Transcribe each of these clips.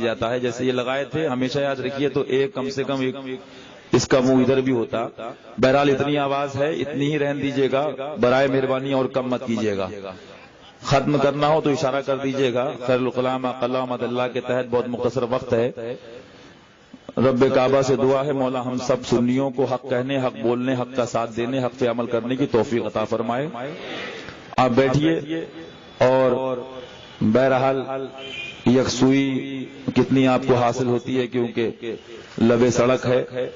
جاتا ہے. جیسے یہ لگائے تھے ہمیشہ یاد رکھیے تو ایک کم سے کم ایک اس کا منہ ادھر بھی ہوتا. بہرحال اتنی آواز ہے, اتنی ہی رہن دیجیے گا برائے مہربانی, اور کم مت کیجیے گا. ختم کرنا ہو تو اشارہ کر دیجیے گا. خیر الکلام کلام اللہ کے تحت بہت مختصر وقت ہے. رب کعبہ سے دعا ہے مولا ہم سب سنیوں کو حق کہنے, حق بولنے, حق کا ساتھ دینے, حق پہ عمل کرنے کی توفیق عطا فرمائے. آپ بیٹھیے. اور بہرحال یکسوئی کتنی آپ کو حاصل ہوتی ہے کیونکہ لبے سڑک ہے,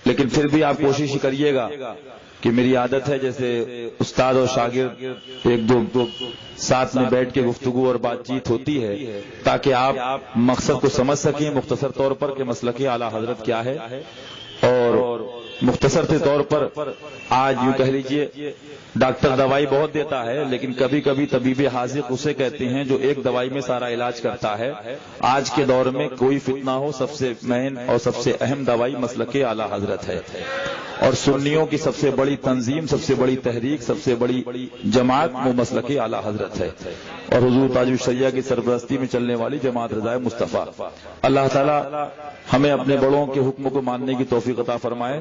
لیکن پھر بھی آپ کوشش کریے گا کہ میری عادت ہے جیسے استاد اور شاگرد ایک دو ساتھ میں بیٹھ کے گفتگو اور بات چیت ہوتی ہے تاکہ آپ مقصد کو سمجھ سکیں مختصر طور پر کہ مسلک اعلیٰ حضرت کیا ہے. اور مختصر سے طور پر آج یوں کہہ لیجئے ڈاکٹر دوائی بہت دیتا ہے, لیکن کبھی کبھی طبیب حاذق اسے کہتے ہیں جو ایک دوائی میں سارا علاج کرتا ہے. آج کے دور میں کوئی فتنہ ہو سب سے مین اور سب سے اہم دوائی مسلک اعلیٰ حضرت ہے. اور سنیوں کی سب سے بڑی تنظیم, سب سے بڑی تحریک, سب سے بڑی جماعت وہ مسلک اعلیٰ حضرت ہے, اور حضور تاج الشریعہ کی سرپرستی میں چلنے والی جماعت رضائے مصطفیٰ. اللہ تعالی ہمیں اپنے بڑوں کے حکم کو ماننے کی توفیق عطا فرمائے,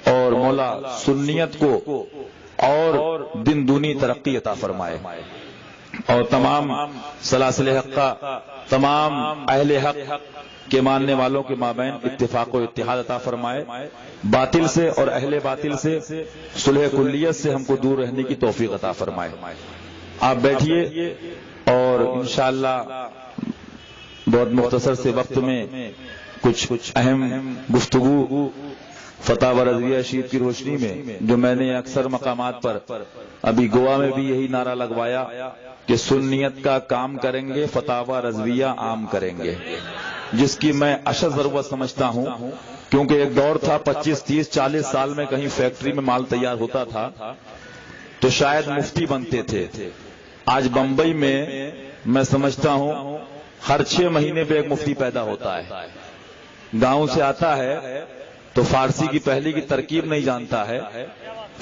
اور مولا سنیت کو اور دن دونی ترقی عطا فرمائے, اور تمام سلاسل حق کا تمام اہل حق کے ماننے والوں کے مابین اتفاق و اتحاد عطا فرمائے. باطل سے اور اہل باطل سے صلح کلیت سے ہم کو دور رہنے کی توفیق عطا فرمائے. آپ بیٹھیے اور انشاءاللہ بہت مختصر سے وقت میں کچھ اہم گفتگو فتح و رضویہ شریف کی روشنی میں جو میں نے اکثر مقامات پر ابھی گوا میں بھی یہی نعرہ لگوایا کہ سنیت کا کام کریں گے, فتح و رضویہ عام کریں گے, جس کی میں اشد ضرورت سمجھتا ہوں. کیونکہ ایک دور تھا 25, 30, 40 سال میں کہیں فیکٹری میں مال تیار ہوتا تھا تو شاید مفتی بنتے تھے. آج بمبئی میں میں سمجھتا ہوں ہر 6 مہینے پہ ایک مفتی پیدا ہوتا ہے. گاؤں سے آتا ہے تو فارسی کی پہلی کی ترکیب نہیں جانتا ہے,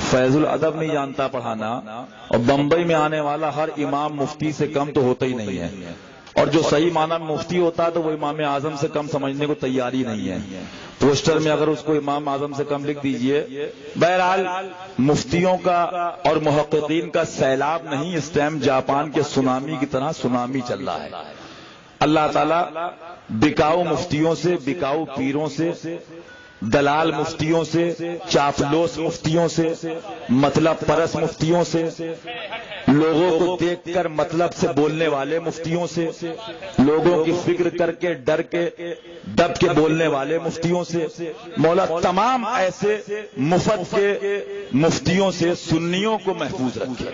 فیض الادب نہیں جانتا پڑھانا, اور بمبئی میں آنے والا ہر امام مفتی سے کم تو ہوتا ہی نہیں ہے, اور جو صحیح معنی میں مفتی ہوتا ہے تو وہ امام اعظم سے کم سمجھنے کو تیار ہی نہیں ہے. پوسٹر میں اگر اس کو امام اعظم سے کم لکھ دیجئے. بہرحال مفتیوں کا اور محققین کا سیلاب نہیں, اس ٹائم جاپان کے سونامی کی طرح سونامی چل رہا ہے. اللہ تعالیٰ بکاؤ مفتیوں سے, بکاؤ پیروں سے, دلال مفتیوں سے, چاپلوس مفتیوں سے, مطلب پرس مفتیوں سے, لوگوں کو دیکھ کر مطلب سے بولنے والے مفتیوں سے, لوگوں کی فکر کر کے ڈر کے دب کے بولنے والے مفتیوں سے, مولا تمام ایسے مفت کے مفتیوں سے سنیوں کو محفوظ رکھے,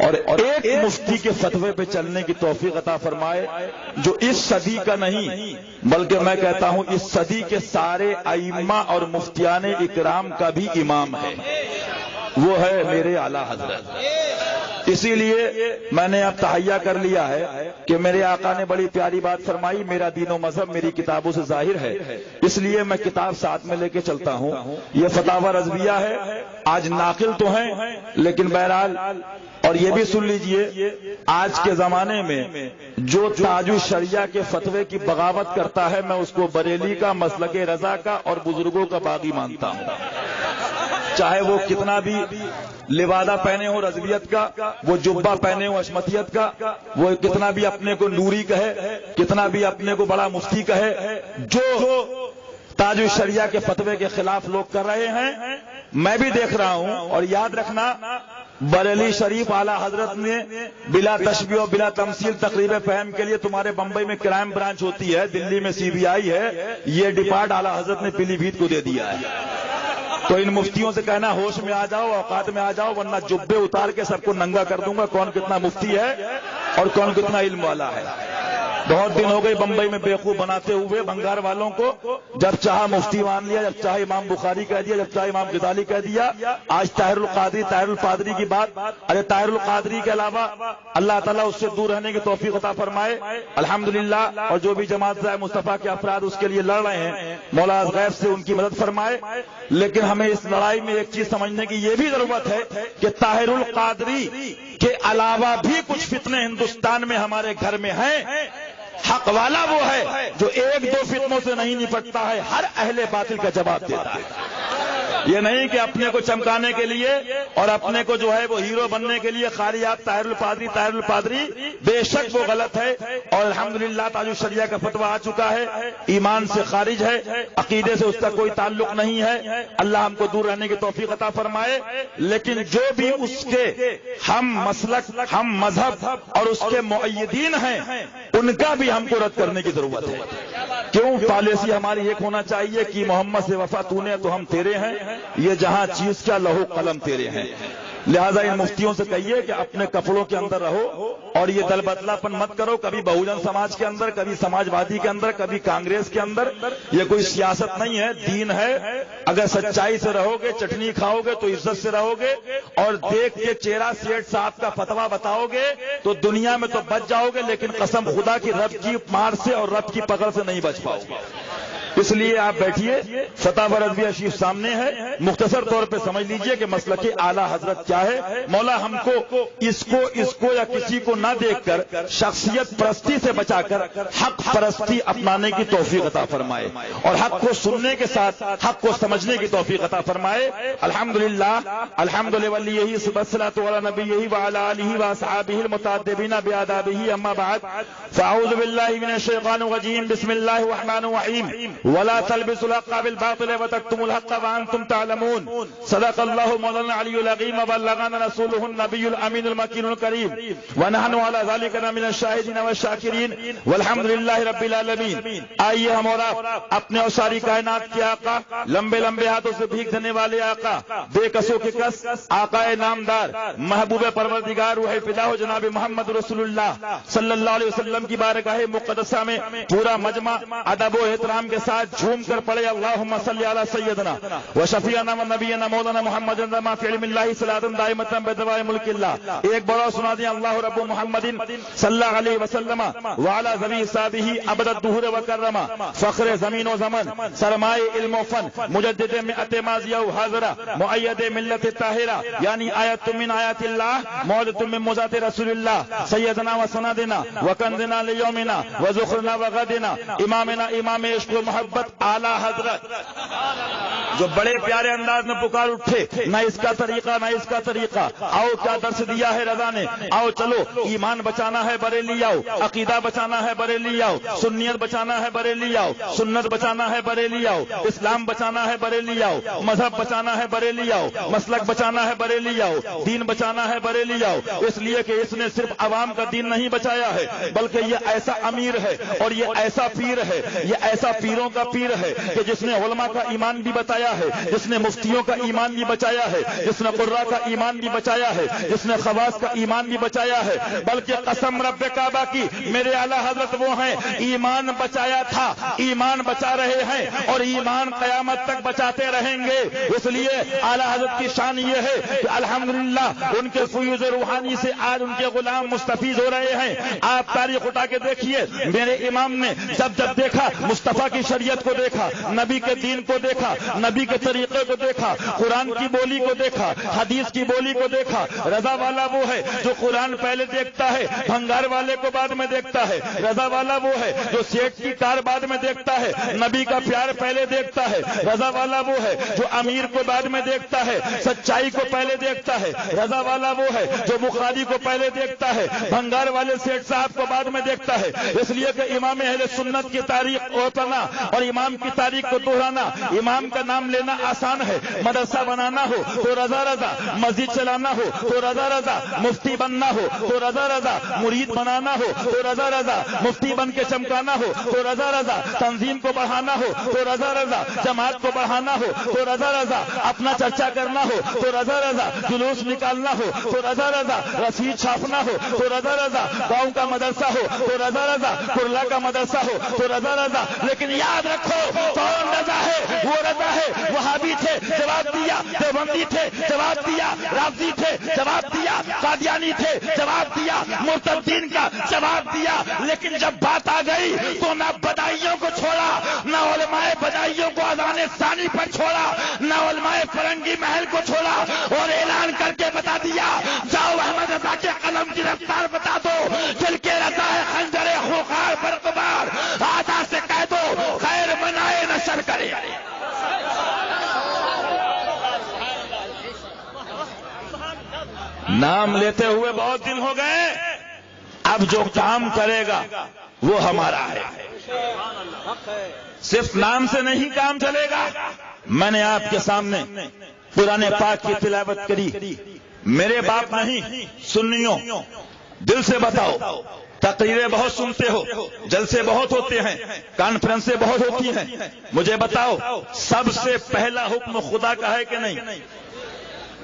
اور ایک مفتی کے فتوے پہ چلنے کی توفیق عطا فرمائے جو اس صدی کا نہیں بلکہ میں کہتا ہوں اس صدی کے سارے ائمہ اور مفتیان اکرام کا بھی امام ہے, وہ ہے میرے اعلیٰ حضرت. اسی لیے میں نے اب تہیہ کر لیا ہے کہ میرے آقا نے بڑی پیاری بات فرمائی, میرا دین و مذہب میری کتابوں سے ظاہر ہے, اس لیے میں کتاب ساتھ میں لے کے چلتا ہوں. یہ فتح و رضویہ ہے, آج ناقل تو ہیں لیکن بہرحال, اور یہ بھی سن لیجئے آج کے زمانے میں جو تاج الشریعہ کے فتوے کی بغاوت کرتا ہے میں اس کو بریلی کا, مسلک رضا کا اور بزرگوں کا باغی مانتا ہوں. چاہے وہ کتنا بھی لبادہ پہنے ہو رضویت کا, وہ جبہ پہنے ہو عصمتیت کا, وہ کتنا بھی اپنے کو نوری کہے, کتنا بھی اپنے کو بڑا مفتی کہے, جو تاج الشریعہ کے فتوے کے خلاف لوگ کر رہے ہیں میں بھی دیکھ رہا ہوں. اور یاد رکھنا بریلی شریف اعلیٰ حضرت نے بلا تشبیہ و بلا تمثیل تقریب فہم کے لیے تمہارے بمبئی میں کرائم برانچ ہوتی ہے, دلی میں CBI ہے, یہ ڈپارٹ اعلیٰ حضرت نے پیلی بھیت کو دے دیا ہے. تو ان مفتیوں سے کہنا ہوش میں آ جاؤ, اوقات میں آ جاؤ, ورنہ جبے اتار کے سب کو ننگا کر دوں گا کون کتنا مفتی ہے اور کون کتنا علم والا ہے. بہت دن ہو گئے بمبئی میں بیوقوف بناتے ہوئے بنگار والوں کو, جب چاہا مفتی مان لیا, جب چاہے امام بخاری کہہ دیا, جب چاہے امام غزالی کہہ دیا. آج طاہر القادری, طاہر القادری کی بات, ارے طاہر القادری کے علاوہ اللہ تعالیٰ اس سے دور رہنے کی توفیق عطا فرمائے الحمدللہ. اور جو بھی جماعت رضائے مصطفیٰ کے افراد اس کے لیے لڑ رہے ہیں مولا غیب سے ان کی مدد فرمائے. لیکن ہمیں اس لڑائی میں ایک چیز سمجھنے کی یہ بھی ضرورت ہے کہ طاہر القادری کے علاوہ بھی کچھ فتنے ہندوستان میں ہمارے گھر میں ہیں. حق والا وہ ہے جو ایک دو فتنوں سے نہیں نپٹتا ہے، ہر اہل باطل کا جواب دیتا ہے۔ یہ نہیں کہ اپنے کو چمکانے کے لیے اور اپنے کو جو ہے وہ ہیرو بننے کے لیے خالی آپ طاہر القادری، بے شک وہ غلط ہے، اور الحمدللہ تاج الشریعہ کا فتویٰ آ چکا ہے، ایمان سے خارج ہے، عقیدے سے اس کا کوئی تعلق نہیں ہے۔ اللہ ہم کو دور رہنے کی توفیق عطا فرمائے۔ لیکن جو بھی اس کے ہم مسلک، ہم مذہب اور اس کے مؤیدین ہیں، ان کا بھی ہم کو رد کرنے کی ضرورت ہے۔ کیوں؟ پالیسی ہماری ایک ہونا چاہیے کہ محمد سے وفا تو نے تو ہم تیرے ہیں، یہ جہاں چیز کیا لہو قلم تیرے ہیں۔ لہذا ان مفتیوں سے کہیے کہ اپنے کپڑوں کے اندر رہو اور یہ دل بدلا پن مت کرو، کبھی بہوجن سماج کے اندر، کبھی سماج وادی کے اندر، کبھی کانگریس کے اندر۔ یہ کوئی سیاست نہیں ہے، دین ہے۔ اگر سچائی سے رہو گے، چٹنی کھاؤ گے تو عزت سے رہو گے، اور دیکھ کے چہرہ سیٹ صاحب کا فتویٰ بتاؤ گے تو دنیا میں تو بچ جاؤ گے، لیکن قسم خدا کی رب کی مار سے اور رب کی پکڑ سے نہیں بچ پاؤ گے۔ اس لیے آپ بیٹھیے، فتاوی رضویہ شریف سامنے ہے، مختصر طور پہ سمجھ لیجئے کہ مسلک اعلیٰ حضرت کیا ہے۔ مولا ہم کو اس کو یا کسی کو نہ دیکھ کر شخصیت پرستی سے بچا کر حق پرستی اپنانے کی توفیق عطا فرمائے، اور حق کو سننے کے ساتھ حق کو سمجھنے کی توفیق عطا فرمائے۔ الحمدللہ الحمدللہ والصلاۃ علی نبیہ وعلی آلہ واصحابہ المتعدبین بآدابہ، اما بعد فاعوذ باللہ من الشیطان الرجیم، بسم اللہ الرحمن الرحیم، ولا تلبسوا الحق بالباطل وتكتموا الحق وانتم تعلمون، صدق اللہ مولانا العلی العظیم وبلغنا رسوله النبی الامین المکین الکریم، ونحن على ذلك من الشاہدین والشاکرین والحمد للہ رب العالمین۔ آئیے ہم اور آپ اپنے اور ساری کائنات کے آقا، لمبے لمبے ہاتھوں سے بھیک دینے والے آقا، بے کسوں کے کس آقا نامدار، محبوب پروردگار روح فدا ہو جناب محمد رسول اللہ صلی اللہ علیہ وسلم کی بارگاہ مقدسہ میں پورا مجمع ادب و احترام کے ساتھ جھوم کر پڑے اللہم صلی علی سیدنا و شفیعنا و نبینا مولانا محمد ما فی علم اللہ صلاۃ دائمۃ بدوائے ملک اللہ۔ ایک بڑا سنا دیں اللہ رب محمد صلی اللہ علیہ وسلم وعلی ذوی صحبہ ابد الدہور وکرما، فخر زمین و زمن، سرمائے علم و فن، مجدد مئت ماضیہ و حاضرہ، مؤید ملت طاہرہ، یعنی آیت من آیات اللہ، موجد من موجات رسول اللہ، سیدنا و سندنا و کنزنا لیومنا و ذخرنا و غدنا، امامنا امام عشق و محبت اعلیٰ حضرت، جو بڑے پیارے انداز میں پکار اٹھے، نہ اس کا طریقہ نہ اس کا طریقہ، آؤ کیا درس دیا ہے رضا نے، آؤ چلو ایمان بچانا ہے بریلی آؤ، عقیدہ بچانا ہے بریلی آؤ، سنیت بچانا ہے بریلی آؤ، سنت بچانا ہے بریلی آؤ، اسلام بچانا ہے بریلی آؤ، مذہب بچانا ہے بریلی آؤ، مسلک بچانا ہے بریلی آؤ، دین بچانا ہے بریلی آؤ، اس لیے کہ اس نے صرف عوام کا دین نہیں بچایا ہے، بلکہ یہ ایسا امیر ہے اور یہ ایسا پیر ہے، یہ ایسا پیروں کا پیر ہے کہ جس نے علماء کا ایمان بھی بتایا ہے، جس نے مفتیوں کا ایمان بھی بچایا ہے، جس نے قراء کا ایمان بھی بچایا ہے، جس نے خواص کا ایمان بھی بچایا ہے، بلکہ قسم رب کعبہ کی میرے اعلیٰ حضرت وہ ہیں ایمان بچایا تھا، ایمان بچا رہے ہیں اور ایمان قیامت تک بچاتے رہیں گے۔ اس لیے اعلیٰ حضرت کی شان یہ ہے کہ الحمدللہ ان کے فیوز روحانی سے آج ان کے غلام مستفیض ہو رہے ہیں۔ آپ تاریخ اٹھا کے دیکھیے، میرے امام نے جب دیکھا مصطفیٰ کی شریعت کو دیکھا، نبی کے دین کو دیکھا، نبی کے طریقے کو دیکھا، قرآن کی بولی کو دیکھا، حدیث کی بولی کو دیکھا۔ رضا والا وہ ہے جو قرآن پہلے دیکھتا ہے، بھنگار والے کو بعد میں دیکھتا ہے۔ رضا والا وہ ہے جو سیٹ کی کار بعد میں دیکھتا ہے، نبی کا پیار پہلے دیکھتا ہے۔ رضا والا وہ ہے جو امیر کو بعد میں دیکھتا ہے، سچائی کو پہلے دیکھتا ہے۔ رضا والا وہ ہے جو بخاری کو پہلے دیکھتا ہے، بھنگار والے سیٹ صاحب کو بعد میں دیکھتا ہے۔ اس لیے کہ امام اہل سنت کی تاریخ اوتنا اور امام کی تاریخ کو دہرانا، امام کا نام لینا آسان ہے۔ مدرسہ بنانا ہو تو رضا رضا، مسجد چلانا ہو تو رضا رضا، مفتی بننا ہو تو رضا رضا، مرید بنانا ہو تو رضا رضا، مفتی بن کے چمکانا ہو تو رضا رضا، تنظیم کو بڑھانا ہو تو رضا رضا، جماعت کو بڑھانا ہو تو رضا رضا، اپنا چرچا کرنا ہو تو رضا رضا، جلوس نکالنا ہو تو رضا رضا، رسید چھاپنا ہو تو رضا رضا، گاؤں کا مدرسہ ہو تو رضا رضا، کرلا کا مدرسہ ہو تو رضا رضا۔ لیکن یاد رکھو کون رضا ہے؟ وہ رضا ہے وہابی تھے جواب دیا، دیوبندی تھے جواب دیا، رافضی تھے جواب دیا، قادیانی تھے جواب دیا، مرتدین کا جواب دیا۔ لیکن جب بات آ گئی تو نہ بدائیوں کو چھوڑا، نہ علماء بدائیوں کو اذان ثانی پر چھوڑا، نہ علماء فرنگی محل کو چھوڑا، اور اعلان کر کے بتا دیا جاؤ احمد رضا کے قلم کی رفتار بتا دو، دل کے رضا ہے خنجر خوخار برق نام لیتے ہوئے بہت دن ہو گئے، اب جو کام کرے گا وہ ہمارا ہے، صرف نام سے نہیں کام چلے گا۔ میں نے آپ کے سامنے قرآن پاک کی تلاوت کری، میرے باپ نہیں، سنیوں دل سے بتاؤ، تقریریں بہت سنتے ہو، جلسے بہت ہوتے ہیں، کانفرنسیں بہت ہوتی ہیں، مجھے بتاؤ سب سے پہلا حکم خدا کا ہے کہ نہیں؟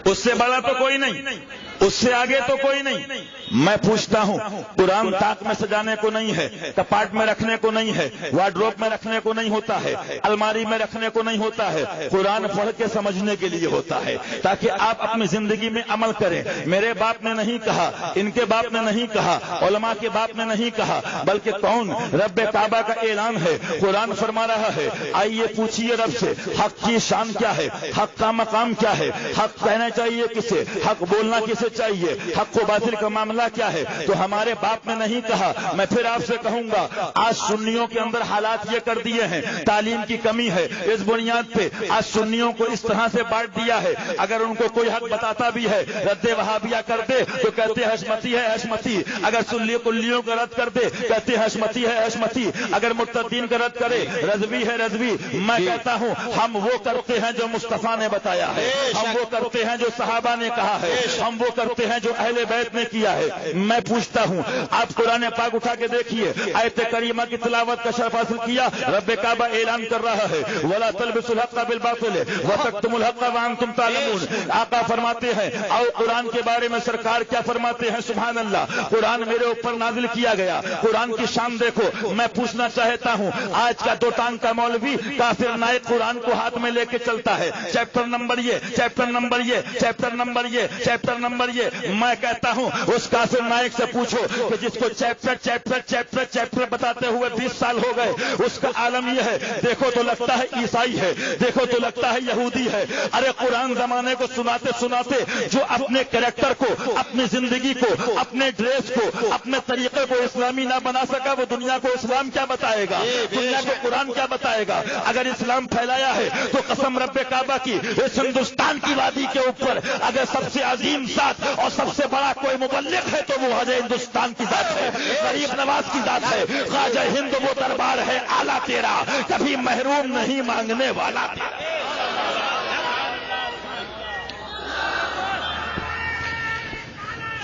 اس سے بڑا تو کوئی نہیں، اس سے آگے تو کوئی نہیں۔ میں پوچھتا ہوں، قرآن طاق میں سجانے کو نہیں ہے، کپاٹ میں رکھنے کو نہیں ہے، وارڈروب میں رکھنے کو نہیں ہوتا ہے، الماری میں رکھنے کو نہیں ہوتا ہے، قرآن پڑھ کے سمجھنے کے لیے ہوتا ہے، تاکہ آپ اپنی زندگی میں عمل کریں۔ میرے باپ نے نہیں کہا، ان کے باپ نے نہیں کہا، علماء کے باپ نے نہیں کہا، بلکہ کون؟ رب کعبہ کا اعلان ہے، قرآن فرما رہا ہے، آئیے پوچھیے رب سے حق کی شان کیا ہے، حق کا مقام کیا ہے، حق کہنا چاہیے کسے، حق بولنا کسے چاہیے، حق و باطل کا معاملہ کیا ہے۔ تو ہمارے باپ نے نہیں کہا۔ میں پھر آپ سے کہوں گا، آج سنیوں کے اندر حالات یہ کر دیے ہیں، تعلیم کی کمی ہے، اس بنیاد پہ آج سنیوں کو اس طرح سے بانٹ دیا ہے، اگر ان کو کوئی حق بتاتا بھی ہے رد وہابیہ کر دے تو کہتے حشمتی ہے حشمتی، اگر کلیوں کا رد کر دے کہتے حشمتی ہے حشمتی، اگر مرتدین کا رد کرے رضوی ہے رضوی۔ میں کہتا ہوں ہم وہ کرتے ہیں جو مصطفیٰ نے بتایا ہے، ہم وہ کرتے ہیں جو صحابہ نے کہا ہے، ہم وہ کرتے ہیں جو اہل بیت نے کیا ہے۔ میں پوچھتا ہوں، آپ قرآن پاک اٹھا کے دیکھیے، آیت کریمہ کی تلاوت کا شرف حاصل کیا، رب کعبہ اعلان کر رہا ہے، وَلَا تَلْبِسُوا الْحَقَّ بِالْبَاطِلِ وَتَكْتُمُوا الْحَقَّ وَأَنْتُمْ تَعْلَمُونَ۔ آقا فرماتے ہیں، اور قرآن کے بارے میں سرکار کیا فرماتے ہیں؟ سبحان اللہ، قرآن میرے اوپر نازل کیا گیا، قرآن کی شان دیکھو۔ میں پوچھنا چاہتا ہوں، آج کا دو ٹانگ کا مولوی کافر نائب قرآن کو ہاتھ میں لے کے چلتا ہے، چیپٹر نمبر یہ، چیپٹر نمبر یہ، چیپٹر نمبر یہ، چیپٹر نمبر یہ۔ میں کہتا ہوں اس کافر نائک سے پوچھو کہ جس کو چیپٹر چیپٹر چیپٹر چیپٹر بتاتے ہوئے 20 سال ہو گئے، اس کا عالم یہ ہے، دیکھو تو لگتا ہے عیسائی ہے، دیکھو تو لگتا ہے یہودی ہے۔ ارے قرآن زمانے کو سناتے سناتے جو اپنے کریکٹر کو، اپنی زندگی کو، اپنے ڈریس کو، اپنے طریقے کو اسلامی نہ بنا سکا، وہ دنیا کو اسلام کیا بتائے گا؟ دنیا کو قرآن کیا بتائے گا؟ اگر اسلام پھیلایا ہے تو قسم رب کعبہ کی، اس ہندوستان کی وادی کے اوپر اگر سب سے عظیم ذات اور سب سے بڑا کوئی مبلغ ہے تو وہ خواجہ ہندوستان کی ذات ہے، غریب نواز کی ذات ہے۔ خواجہ ہند وہ دربار ہے اعلیٰ تیرا، کبھی محروم نہیں مانگنے والا تیرا۔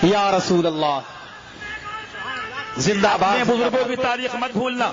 یا رسول اللہ، زندہ باد۔ بزرگوں کی تاریخ مت بھولنا،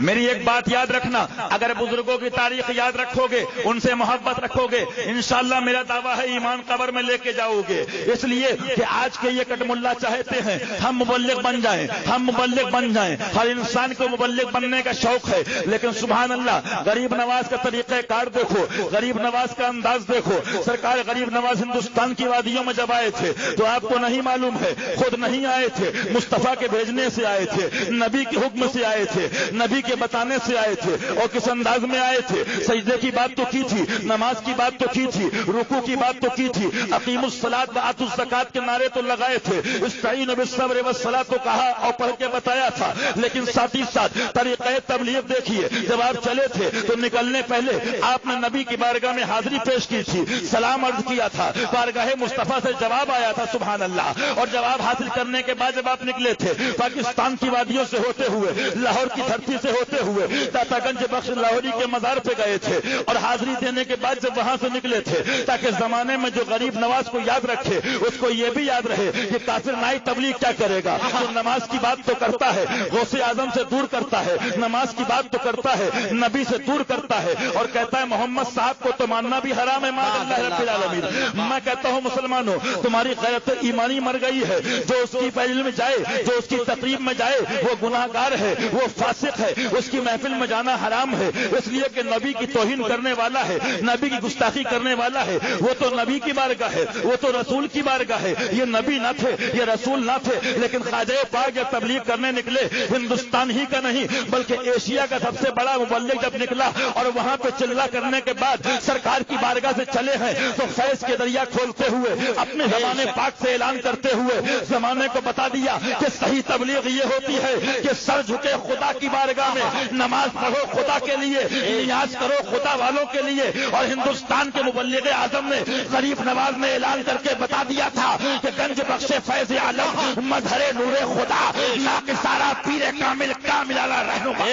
میری ایک بات یاد رکھنا، اگر بزرگوں کی تاریخ یاد رکھو گے، ان سے محبت رکھو گے، انشاءاللہ میرا دعویٰ ہے ایمان قبر میں لے کے جاؤ گے۔ اس لیے کہ آج کے یہ کٹ ملا چاہتے ہیں ہم مبلغ بن جائیں، ہم مبلغ بن جائیں، ہر انسان کو مبلغ بننے کا شوق ہے، لیکن سبحان اللہ غریب نواز کا طریقہ کار دیکھو، غریب نواز کا انداز دیکھو۔ سرکار غریب نواز ہندوستان کی وادیوں میں جب آئے تھے تو آپ کو نہیں معلوم ہے، خود نہیں آئے تھے، مصطفیٰ کے بھیجنے سے آئے تھے، نبی کے حکم سے آئے تھے، نبی کے بتانے سے آئے تھے، اور کس انداز میں آئے تھے؟ سجدے کی بات تو کی تھی، نماز کی بات تو کی تھی، رکوع کی بات تو کی تھی، اقیم الصلاۃ وآتوا الزکوٰۃ کے نعرے تو لگائے تھے، استعینوا بالصبر والصلاۃ تو کہا اور پڑھ کے بتایا تھا، لیکن ساتھ ہی ساتھ طریقہ تبلیغ دیکھیے، جب آپ چلے تھے تو نکلنے پہلے آپ نے نبی کی بارگاہ میں حاضری پیش کی تھی، سلام عرض کیا تھا، بارگاہ مصطفیٰ سے جواب آیا تھا، سبحان اللہ، اور جواب حاصل کرنے کے بعد جب آپ نکلے تھے پاکستان کی وادیوں سے ہوتے ہوئے، لاہور کی دھرتی سے ہوتے ہوئے داتا گنج بخش لاہوری کے مزار پہ گئے تھے، اور حاضری دینے کے بعد جب وہاں سے نکلے تھے تاکہ زمانے میں جو غریب نواز کو یاد رکھے اس کو یہ بھی یاد رہے کہ کافر نائی تبلیغ کیا کرے گا، جو نماز کی بات تو کرتا ہے، غوث اعظم سے دور کرتا ہے، نماز کی بات تو کرتا ہے، نبی سے دور کرتا ہے، اور کہتا ہے محمد صاحب کو تو ماننا بھی حرام ہے، مان اللہ رب العالمین۔ میں کہتا ہوں مسلمانوں، تمہاری غیرت ایمانی مر گئی ہے، جو اس کی محفل میں جائے، جو اس کی تقریب میں جائے وہ گناہ گار ہے، وہ فاسق ہے، اس کی محفل میں جانا حرام ہے، اس لیے کہ نبی کی توہین کرنے والا ہے، نبی کی گستاخی کرنے والا ہے، وہ تو نبی کی بارگاہ ہے، وہ تو رسول کی بارگاہ ہے، یہ نبی نہ تھے، یہ رسول نہ تھے، لیکن خواجہ پاک جب تبلیغ کرنے نکلے، ہندوستان ہی کا نہیں بلکہ ایشیا کا سب سے بڑا مبلغ جب نکلا اور وہاں پہ چلا کرنے کے بعد سرکار کی بارگاہ سے چلے ہیں تو فیض کے دریا کھولتے ہوئے اپنے زمانے پاک سے اعلان کرتے ہوئے زمانے کو بتا دیا کہ صحیح تبلیغ یہ ہوتی ہے کہ سر جھکے خدا کی بارگاہ میں، نماز پڑھو خدا کے لیے، نیاز کرو خدا والوں کے لیے. اور ہندوستان کے مبلغ اعظم نے غریب نواز نے اعلان کر کے بتا دیا تھا کہ گنج بخش فیض عالم مظہر نور خدا ناقصارہ پیر کامل کامل اعلی رہنما.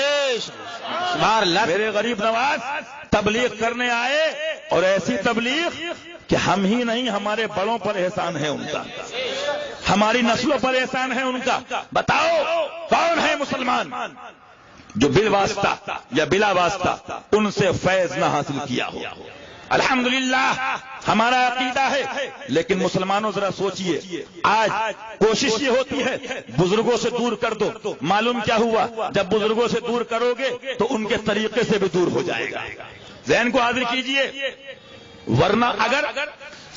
میرے غریب نواز تبلیغ کرنے آئے، اور ایسی تبلیغ کہ ہم ہی نہیں ہمارے بڑوں پر احسان ہے ان کا، ہماری نسلوں پر احسان ہے ان کا. بتاؤ کون ہے مسلمان جو بالواسطہ یا بلا واسطہ ان سے فیض نہ حاصل کیا ہو؟ الحمدللہ ہمارا عقیدہ ہے. لیکن مسلمانوں ذرا سوچئے، آج کوشش یہ ہوتی ہے بزرگوں سے دور کر دو. معلوم کیا ہوا؟ جب بزرگوں سے دور کرو گے تو ان کے طریقے سے بھی دور ہو جائے گا. ذہن کو حاضر کیجئے، ورنہ اگر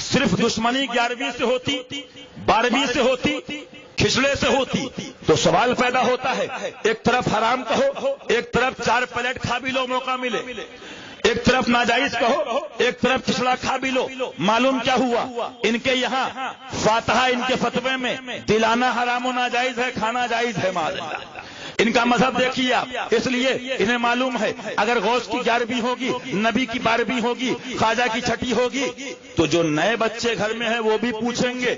صرف دشمنی 11ویں سے ہوتی، 12ویں سے ہوتی، کھچڑے سے ہوتی، تو سوال پیدا ہوتا ہے ایک طرف حرام کہو، ایک طرف 4 پلیٹ کھا بھی لو موقع ملے، ایک طرف ناجائز کہو، ایک طرف کھچڑا کھا بھی لو. معلوم کیا ہوا؟ ان کے یہاں فاتحہ ان کے فتوے میں دلانا حرام و ناجائز ہے، کھانا جائز ہے. معاذ اللہ. ان کا مذہب دیکھیے آپ، اس لیے انہیں معلوم ہے اگر غوث کی 11ویں ہوگی، نبی کی 12ویں ہوگی، خواجہ کی 6ٹھی ہوگی، تو جو نئے بچے گھر میں ہیں وہ بھی پوچھیں گے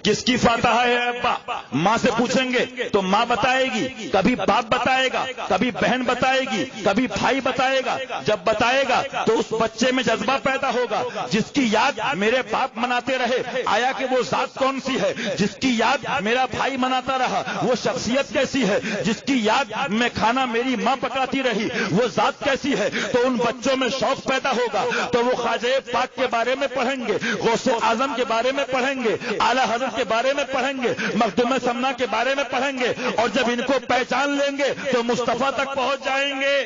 کس کی فاتحہ ہے ابا. ماں سے پوچھیں گے تو ماں بتائے گی، کبھی باپ بتائے گا، کبھی بہن بتائے گی، کبھی بھائی بتائے گا. جب بتائے گا تو اس بچے میں جذبہ پیدا ہوگا جس کی یاد میرے باپ مناتے رہے، آیا کہ وہ ذات کون سی ہے؟ جس کی یاد میرا بھائی مناتا رہا وہ شخصیت کیسی ہے؟ جس کی یاد میں کھانا میری ماں پکاتی رہی وہ ذات کیسی ہے؟ تو ان بچوں میں شوق پیدا ہوگا، تو وہ خواجہ پاک کے بارے میں پڑھیں گے، غوث اعظم کے بارے میں پڑھیں گے، اعلیٰ حضرت کے بارے میں پڑھیں گے، مخدوم سمنا کے بارے میں پڑھیں گے. اور جب ان کو پہچان لیں گے تو مصطفیٰ تک پہنچ جائیں گے.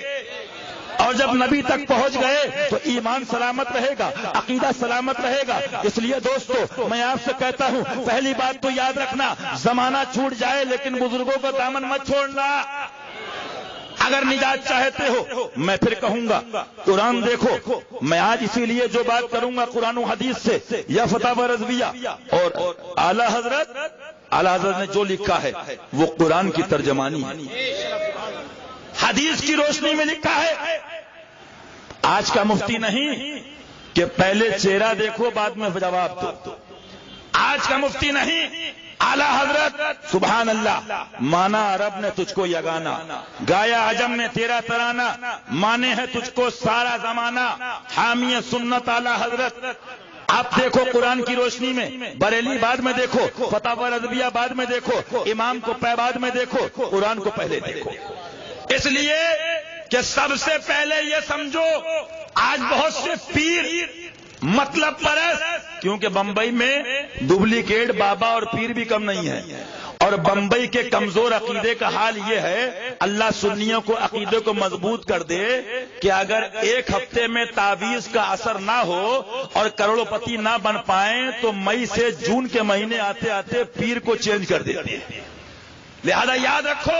اور جب نبی تک پہنچ گئے تو ایمان سلامت رہے گا، عقیدہ سلامت رہے گا. اس لیے دوستو میں آپ سے کہتا ہوں، پہلی بات تو یاد رکھنا، زمانہ چھوٹ جائے لیکن بزرگوں کو دامن مت چھوڑنا. اگر نجات چاہتے ہو، میں پھر کہوں گا قرآن دیکھو. میں آج اسی لیے جو بات کروں گا قرآن و حدیث سے، یا فتاوی رضویہ اور اعلیٰ حضرت نے جو لکھا ہے وہ قرآن کی ترجمانی ہے، حدیث کی روشنی میں لکھا ہے. آج کا مفتی نہیں کہ پہلے چہرہ دیکھو بعد میں جواب دو. آج کا مفتی نہیں، اعلیٰ حضرت سبحان اللہ. مانا عرب نے تجھ کو یگانا، گایا عجم نے تیرا ترانہ، مانے ہے تجھ کو سارا زمانہ، حامی سنت اعلیٰ حضرت. آپ دیکھو قرآن کی روشنی میں، بریلی بعد میں دیکھو، فتاوی رضویہ بعد میں دیکھو، امام کو بعد میں دیکھو، قرآن کو پہلے دیکھو. اس لیے کہ سب سے پہلے یہ سمجھو آج بہت سے پیر مطلب پرست، کیونکہ بمبئی میں ڈپلیکیٹ بابا اور پیر بھی کم نہیں ہے. اور بمبئی کے کمزور عقیدے کا حال یہ ہے، اللہ سنیوں کو عقیدے کو مضبوط کر دے کہ اگر ایک ہفتے میں تعویذ کا اثر نہ ہو اور کروڑ پتی نہ بن پائیں تو مئی سے جون کے مہینے آتے آتے پیر کو چینج کر دیتے ہیں. لہذا یاد رکھو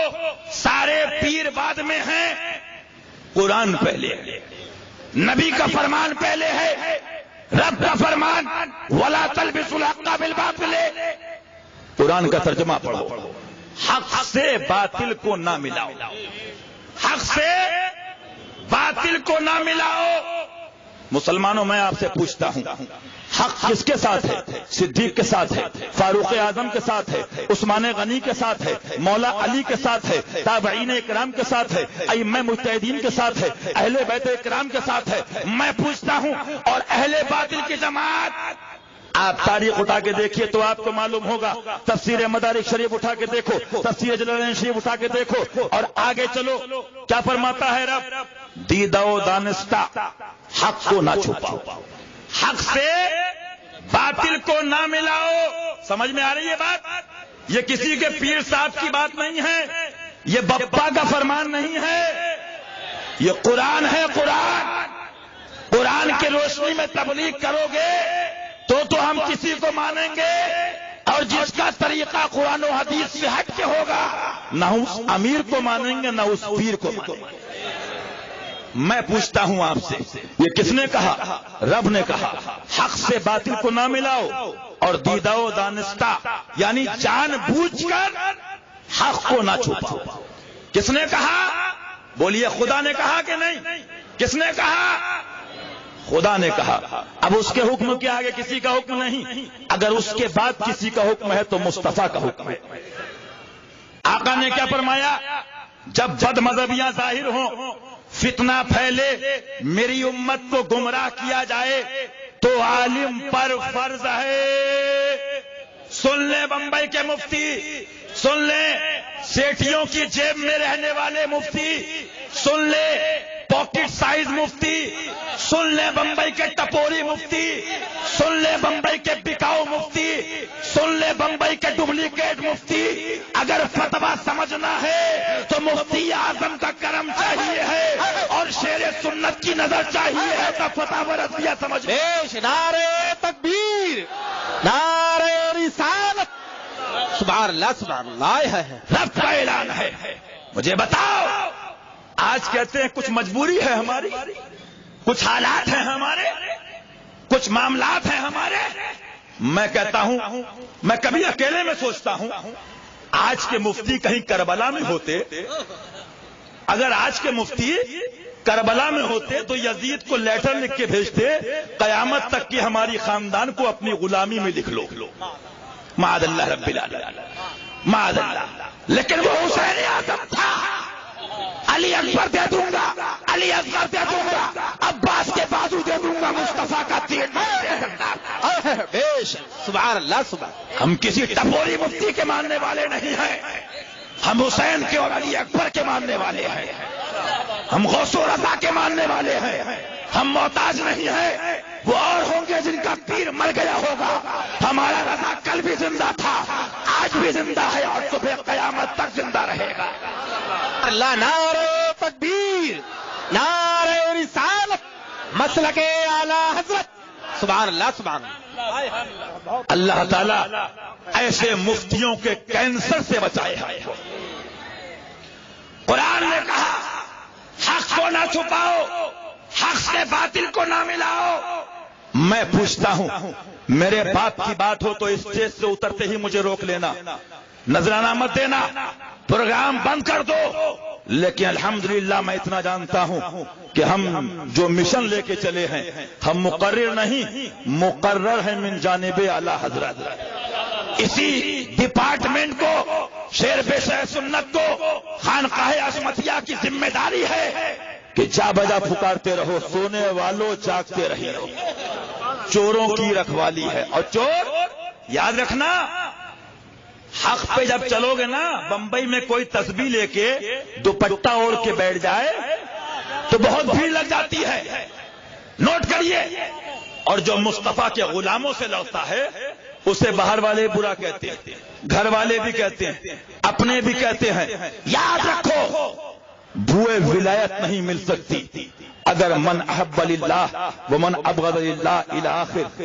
سارے پیر بعد میں ہیں، قرآن پہلے ہے، نبی کا فرمان پہلے ہے، رب کا فرمان وَلَا تَلْبِسُوا الْحَقَّ بِالْبَاطِلِ. قرآن کا ترجمہ پڑھو، حق سے باطل کو نہ ملاؤ، حق سے باطل کو نہ ملاؤ. مسلمانوں میں آپ سے پوچھتا ہوں، حق کس کے ساتھ ہے؟ صدیق کے ساتھ ہے، فاروق اعظم کے ساتھ ہے، عثمان غنی کے ساتھ ہے، مولا علی کے ساتھ ہے، تابعین اکرام کے ساتھ ہے، ائمہ مجتہدین کے ساتھ ہے، اہل بیت اکرام کے ساتھ ہے. میں پوچھتا ہوں اور اہل باطل کی جماعت، آپ تاریخ اٹھا کے دیکھیے تو آپ کو معلوم ہوگا. تفسیر مدارک شریف اٹھا کے دیکھو، تفسیر جلالین شریف اٹھا کے دیکھو، اور آگے چلو. کیا فرماتا ہے رب؟ دیدہ و دانستہ حق کو نہ چھپاؤ، حق سے باطل کو نہ ملاؤ. سمجھ میں آ رہی ہے بات؟ یہ کسی کے پیر صاحب کی بات نہیں ہے، یہ بپا کا فرمان نہیں ہے، یہ قرآن ہے. قرآن کی روشنی میں تبلیغ کرو گے تو ہم کسی کو مانیں گے، اور جس کا طریقہ قرآن و حدیث سے ہٹ کے ہوگا نہ اس امیر کو مانیں گے نہ اس پیر کو مانیں گے. میں پوچھتا ہوں آپ سے، یہ کس نے کہا؟ رب نے کہا حق سے باطل کو نہ ملاؤ، اور دیدہ و دانستہ یعنی جان بوجھ کر حق کو نہ چھپاؤ. کس نے کہا؟ بولیے خدا نے کہا کہ نہیں؟ کس نے کہا؟ خدا نے کہا. اب اس کے حکم کے آگے کسی کا حکم نہیں. اگر اس کے بعد کسی کا حکم ہے تو مصطفیٰ کا حکم ہے. آقا نے کیا فرمایا؟ جب بد مذہبیاں ظاہر ہوں، فتنہ پھیلے، میری امت کو گمراہ کیا جائے تو عالم پر فرض ہے. سن لیں بمبئی کے مفتی، سن لیں سیٹھیوں کی جیب میں رہنے والے مفتی، سن لیں پاکٹ سائز مفتی، سن لیں بمبئی کے ٹپوری مفتی، سن لیں بمبئی کے بکاؤ مفتی، سن لیں بمبئی کے ڈپلیکیٹ مفتی. اگر فتویٰ سمجھنا ہے تو مفتی اعظم کا کرم چاہیے ہے اور شیر سنت کی نظر چاہیے ہے تو فتاوی رضویہ سمجھ. نعرہ تکبیر، نعرہ رسالت، سبحان اللہ سبحان اللہ. رب کا اعلان ہے. مجھے بتاؤ، آج کہتے ہیں کچھ مجبوری ہے ہماری، کچھ حالات ہیں ہمارے، کچھ معاملات ہیں ہمارے. میں کہتا ہوں، میں کبھی اکیلے میں سوچتا ہوں، آج کے مفتی کہیں کربلا میں ہوتے، اگر آج کے مفتی کربلا میں ہوتے تو یزید کو لیٹر لکھ کے بھیجتے، قیامت تک کی ہماری خاندان کو اپنی غلامی میں لکھ لو. معاذ اللہ رب العالمین، معاذ اللہ. لیکن وہ حسین اعظم تھا. علی اکبر دے دوں گا، علی اکبر دے دوں گا، عباس کے بازو دے دوں گا، مصطفیٰ کا تیر نہیں دے سکتا. سبحان اللہ سبحان. ہم کسی ٹپوری مفتی کے ماننے والے نہیں ہیں، ہم حسین کے اور علی اکبر کے ماننے والے ہیں، ہم غوث و رضا کے ماننے والے ہیں. ہم محتاج نہیں ہیں. وہ اور ہوں گے جن کا پیر مر گیا ہوگا. ہمارا رضا کل بھی زندہ تھا، آج بھی زندہ ہے اور صبح قیامت تک زندہ رہے گا. اللہ. نعرہ تکبیر، نعرہ رسالت، مسلک اعلی حضرت. سبحان اللہ سبحان اللہ. اللہ تعالیٰ ایسے مفتیوں کے کینسر سے بچائے ہے. قرآن نے کہا حق کو نہ چھپاؤ، حق سے باطل کو نہ ملاؤ. میں پوچھتا ہوں، میرے باپ کی بات ہو تو اسٹیج سے اترتے ہی مجھے روک لینا، نذرانہ مت دینا، پروگرام بند کر دو. لیکن الحمدللہ میں اتنا جانتا ہوں کہ ہم جو مشن لے کے چلے ہیں، ہم مقرر نہیں، مقرر ہیں من جانب اعلی حضرت. اسی ڈپارٹمنٹ کو، شیر پیش سنت کو، خانقاہ عصمتیہ کی ذمہ داری ہے کہ جا بجا پکارتے رہو، سونے والوں جاگتے رہیے. چوروں کی رکھوالی ہے. اور چور یاد رکھنا، حق پہ جب چلو گے نا، بمبئی میں کوئی تسبیح لے کے دوپٹہ اوڑھ کے بیٹھ جائے تو بہت بھیڑ لگ جاتی ہے. نوٹ کریے. اور جو مصطفیٰ کے غلاموں سے لڑتا ہے اسے باہر والے برا کہتے ہیں، گھر والے بھی کہتے ہیں، اپنے بھی کہتے ہیں. یاد رکھو، بوئے ولایت نہیں مل سکتی اگر من احب للہ ومن ابغض للہ الی آخر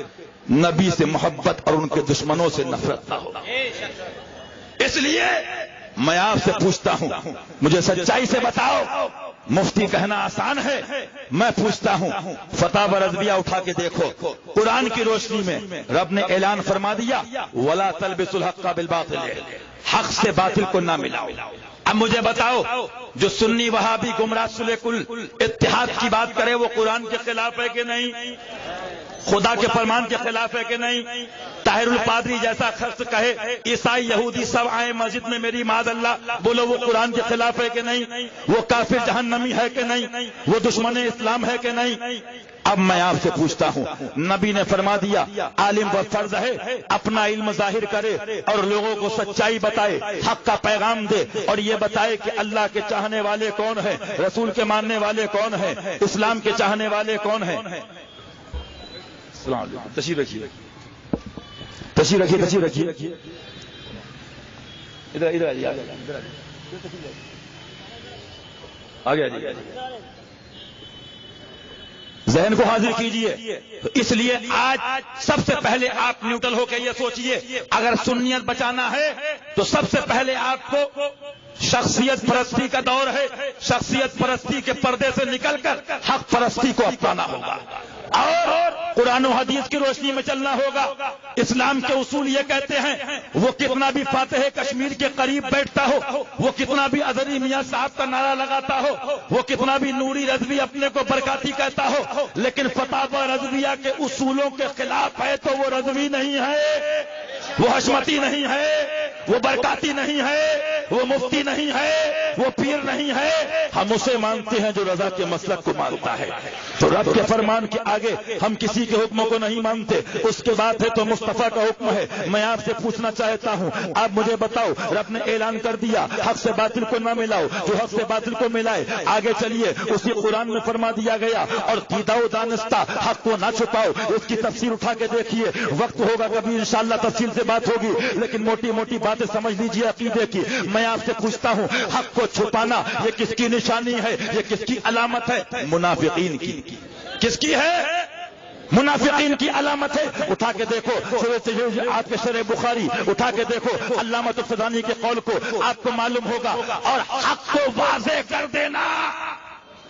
نبی سے محبت اور ان کے دشمنوں سے نفرت نہ ہو. اس لیے میں آپ سے پوچھتا ہوں، مجھے سچائی سے بتاؤ. مفتی کہنا آسان ہے، میں پوچھتا ہوں فتاوی رضویہ اٹھا کے دیکھو. قرآن کی روشنی میں رب نے اعلان فرما دیا وَلَا تَلْبِسُوا الْحَقَّ بِالْبَاطِلِ، حق سے باطل کو نہ ملاؤ. اب مجھے بتاؤ، جو سنی وہابی گمراہ سلے کل اتحاد کی بات کرے وہ قرآن کے خلاف ہے کہ نہیں؟ خدا کے فرمان کے خلاف ہے کہ نہیں؟ طاہر القادری جیسا شخص کہے عیسائی یہودی سب آئے مسجد میں میری معاذ اللہ، بولو وہ قرآن کے خلاف ہے کہ نہیں؟ وہ کافر جہنمی ہے کہ نہیں؟ وہ دشمن اسلام ہے کہ نہیں؟ اب میں آپ سے پوچھتا ہوں، نبی نے فرما دیا عالم پر فرض ہے اپنا علم ظاہر کرے اور لوگوں کو سچائی بتائے، حق کا پیغام دے اور یہ بتائے کہ اللہ کے چاہنے والے کون ہیں، رسول کے ماننے والے کون ہیں، اسلام کے چاہنے والے کون ہیں. السلام علیکم. تشریف رکھیے، تشریف رکھیے، تشریف رکھیے. ادھر ادھر آ جائیے، آگے آ جائیے. ذہن کو حاضر کیجئے. اس لیے آج سب سے پہلے آپ نیوٹرل ہو کے یہ سوچئے، اگر سنیت بچانا ہے تو سب سے پہلے آپ کو شخصیت پرستی کا دور ہے، شخصیت پرستی کے پردے سے نکل کر حق پرستی کو اپنانا ہوگا. اور قرآن و حدیث کی روشنی میں چلنا ہوگا۔ اسلام کے اصول یہ کہتے ہیں وہ کتنا بھی فاتح کشمیر کے قریب بیٹھتا ہو، وہ کتنا بھی اظہری میاں صاحب کا نعرہ لگاتا ہو، وہ کتنا بھی نوری رضوی اپنے کو برکاتی کہتا ہو، لیکن فتاوی رضویہ کے اصولوں کے خلاف ہے تو وہ رضوی نہیں ہے، وہ حشمتی نہیں ہے، وہ برکاتی نہیں ہے، وہ مفتی نہیں ہے، وہ پیر نہیں ہے۔ ہم اسے مانتے ہیں جو رضا کے مسلک کو مانتا ہے۔ تو رب کے فرمان کے آگے ہم کسی کے حکموں کو نہیں مانتے۔ اس کے بعد ہے تو مصطفیٰ کا حکم ہے۔ میں آپ سے پوچھنا چاہتا ہوں، آپ مجھے بتاؤ، رب نے اعلان کر دیا حق سے باطل کو نہ ملاؤ، جو حق سے باطل کو ملائے آگے چلیے۔ اسی قرآن میں فرما دیا گیا اور دیدہ و دانستہ حق کو نہ چھپاؤ۔ اس کی تفسیر اٹھا کے دیکھیے، وقت ہوگا کبھی انشاءاللہ تفصیل سے بات ہوگی، لیکن موٹی موٹی باتیں سمجھ لیجیے عقیدے کی۔ میں آپ سے پوچھتا ہوں، حق کو چھپانا یہ کس کی نشانی ہے، یہ کس کی علامت ہے؟ منافقین کی۔ کس کی ہے؟ منافقین کی علامت ہے۔ اٹھا کے دیکھو آپ کے شرح بخاری، اٹھا کے دیکھو علامہ تفتزانی کے قول کو، آپ کو معلوم ہوگا۔ اور حق کو واضح کر دینا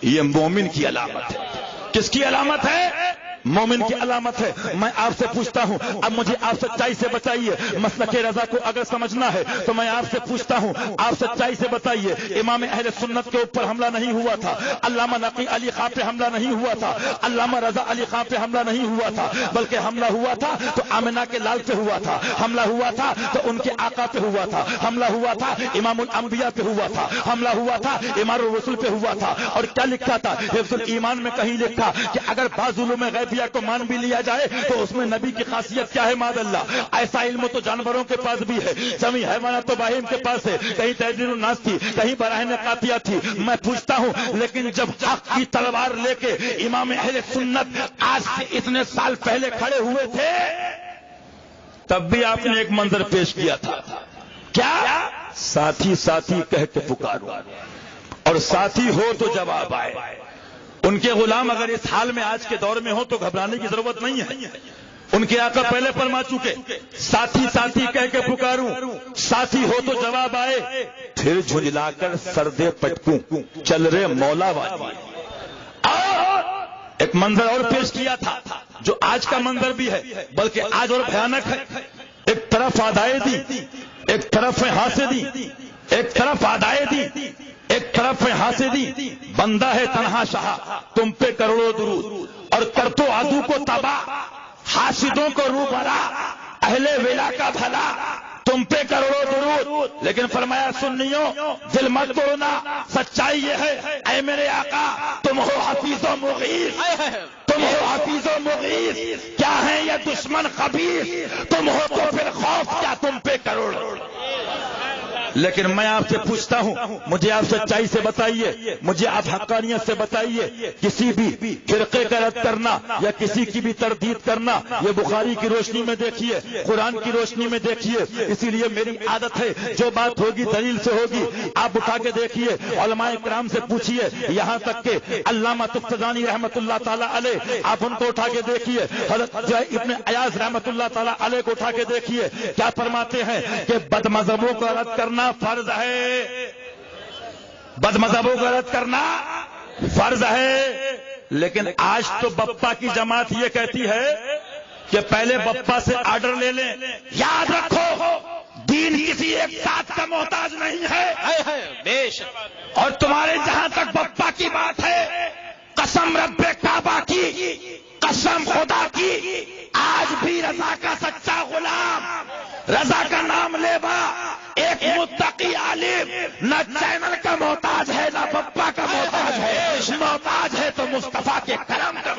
یہ مومن کی علامت ہے۔ کس کی علامت ہے؟ مومن کی علامت ہے۔ میں آپ سے پوچھتا ہوں، اب مجھے آپ سچائی سے بتائیے، مسلک رضا کو اگر سمجھنا ہے تو میں آپ سے پوچھتا ہوں، آپ سچائی سے بتائیے، امام اہل سنت کے اوپر حملہ نہیں ہوا تھا، علامہ نقی علی خان پہ حملہ نہیں ہوا تھا، علامہ رضا علی خان پہ حملہ نہیں ہوا تھا، بلکہ حملہ ہوا تھا تو آمنہ کے لال پہ ہوا تھا، حملہ ہوا تھا تو ان کے آقا پہ ہوا تھا، حملہ ہوا تھا امام الانبیاء پہ ہوا تھا، حملہ ہوا تھا امام الرسول پہ ہوا تھا۔ اور کیا لکھا تھا حفظ الایمان میں؟ کہیں لکھا کہ اگر بعض علوم غیبیہ کو مان بھی لیا جائے تو اس میں نبی کی خاصیت کیا ہے؟ معاذ اللہ، ایسا علم تو جانوروں کے پاس بھی ہے، جمی حیوانات تو باہم کے پاس ہے، کہیں تحریر الناس تھی، کہیں براہین قاطعہ تھی۔ میں پوچھتا ہوں، لیکن جب حق کی تلوار لے کے امام اہل سنت آج سے اتنے سال پہلے کھڑے ہوئے تھے، تب بھی آپ نے ایک منظر پیش کیا تھا، کیا؟ ساتھی ساتھی کہہ کے پکارو، اور ساتھی ہو تو جواب آئے۔ ان کے غلام اگر اس حال میں آج کے دور میں ہو تو گھبرانے کی ضرورت نہیں ہے۔ ان کے آقا پہلے فرما چکے، ساتھی ساتھی کہہ کے پکاروں، ساتھی ہو تو جواب آئے، پھر جھنجلا کر سردے پٹکوں، چل رہے مولا والی۔ اور ایک منظر اور پیش کیا تھا جو آج کا منظر بھی ہے، بلکہ آج اور بھیانک ہے۔ ایک طرف آدائے دی، ایک طرف حاسدی، ایک طرف آدائے دی، ایک طرف حاسدی، بندہ ہے تنہا شاہ تم پہ کروڑوں درود، اور کر تو عدو کو تباہ، حاسدوں کو روبرا، اہل ولا کا بھلا، تم پہ کروڑوں درود۔ لیکن فرمایا سنیوں دل مت توڑنا، سچائی یہ ہے اے میرے آقا، تم ہو حفیظ و مغیث، تم ہو حفیظ و مغیث، کیا ہے یہ دشمن خبیث، تم ہو تو پھر خوف کیا تم پہ کروڑوں۔ لیکن میں آپ سے پوچھتا ہوں، مجھے آپ سچائی سے بتائیے، مجھے آپ حقانیت سے بتائیے، کسی بھی فرقے کا رد کرنا یا کسی کی بھی تردید کرنا یہ بخاری کی روشنی میں دیکھیے، قرآن کی روشنی میں دیکھیے۔ اسی لیے میری عادت ہے جو بات ہوگی دلیل سے ہوگی۔ آپ اٹھا کے دیکھیے، علماء کرام سے پوچھیے، یہاں تک کہ علامہ تفتزانی رحمۃ اللہ تعالیٰ علیہ، آپ ان کو اٹھا کے دیکھیے، حضرت ابن ایاز رحمۃ اللہ تعالیٰ علیہ کو اٹھا کے دیکھیے، کیا فرماتے ہیں کہ بد مذہبوں کا رد کرنا فرض ہے، بد مذہبوں کا رد کرنا فرض ہے۔ لیکن آج تو بپا کی جماعت یہ کہتی ہے کہ پہلے بپا سے آرڈر لے لیں۔ یاد رکھو، دین کسی ایک ذات کا محتاج نہیں ہے، بے شک۔ اور تمہارے جہاں تک بپا کی بات ہے، قسم رب کعبہ کی، قسم خدا کی، آج بھی رضا کا سچا غلام، رضا کا نام لیوا، ایک متقی عالم نہ چینل کا محتاج ہے نہ بپا کا محتاج ہے، محتاج ہے تو مصطفیٰ کے کرم کا۔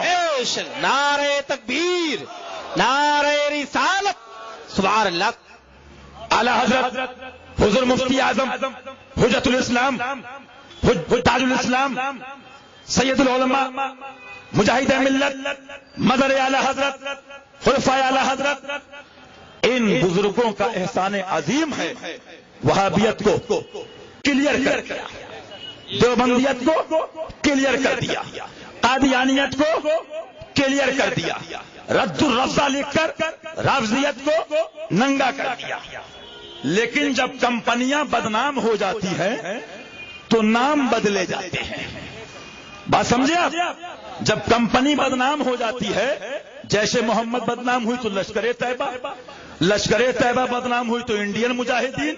نعرہ تکبیر، نعرہ رسالت، سبحان اللہ۔ اعلی حضرت حضور مفتی اعظم حجت الاسلام، تاج الاسلام، سید العلماء، مجاہد ملت، مدر اعلی حضرت، خلفائے اعلی حضرت، ان بزرگوں کا احسان عظیم ہے، وہابیت کو کلیئر کر دیا، دیوبندیت کو کلیئر کر دیا، قادیانیت کو کلیئر کر دیا، رد الرفضہ لکھ کر رافضیت کو ننگا کر دیا۔ لیکن جب کمپنیاں بدنام ہو جاتی ہیں تو نام بدلے جاتے ہیں۔ بات سمجھے آپ؟ جب کمپنی بدنام ہو جاتی ہے، جیسے محمد بدنام ہوئی تو لشکر طیبہ، لشکر طیبہ بدنام ہوئی تو انڈین مجاہدین،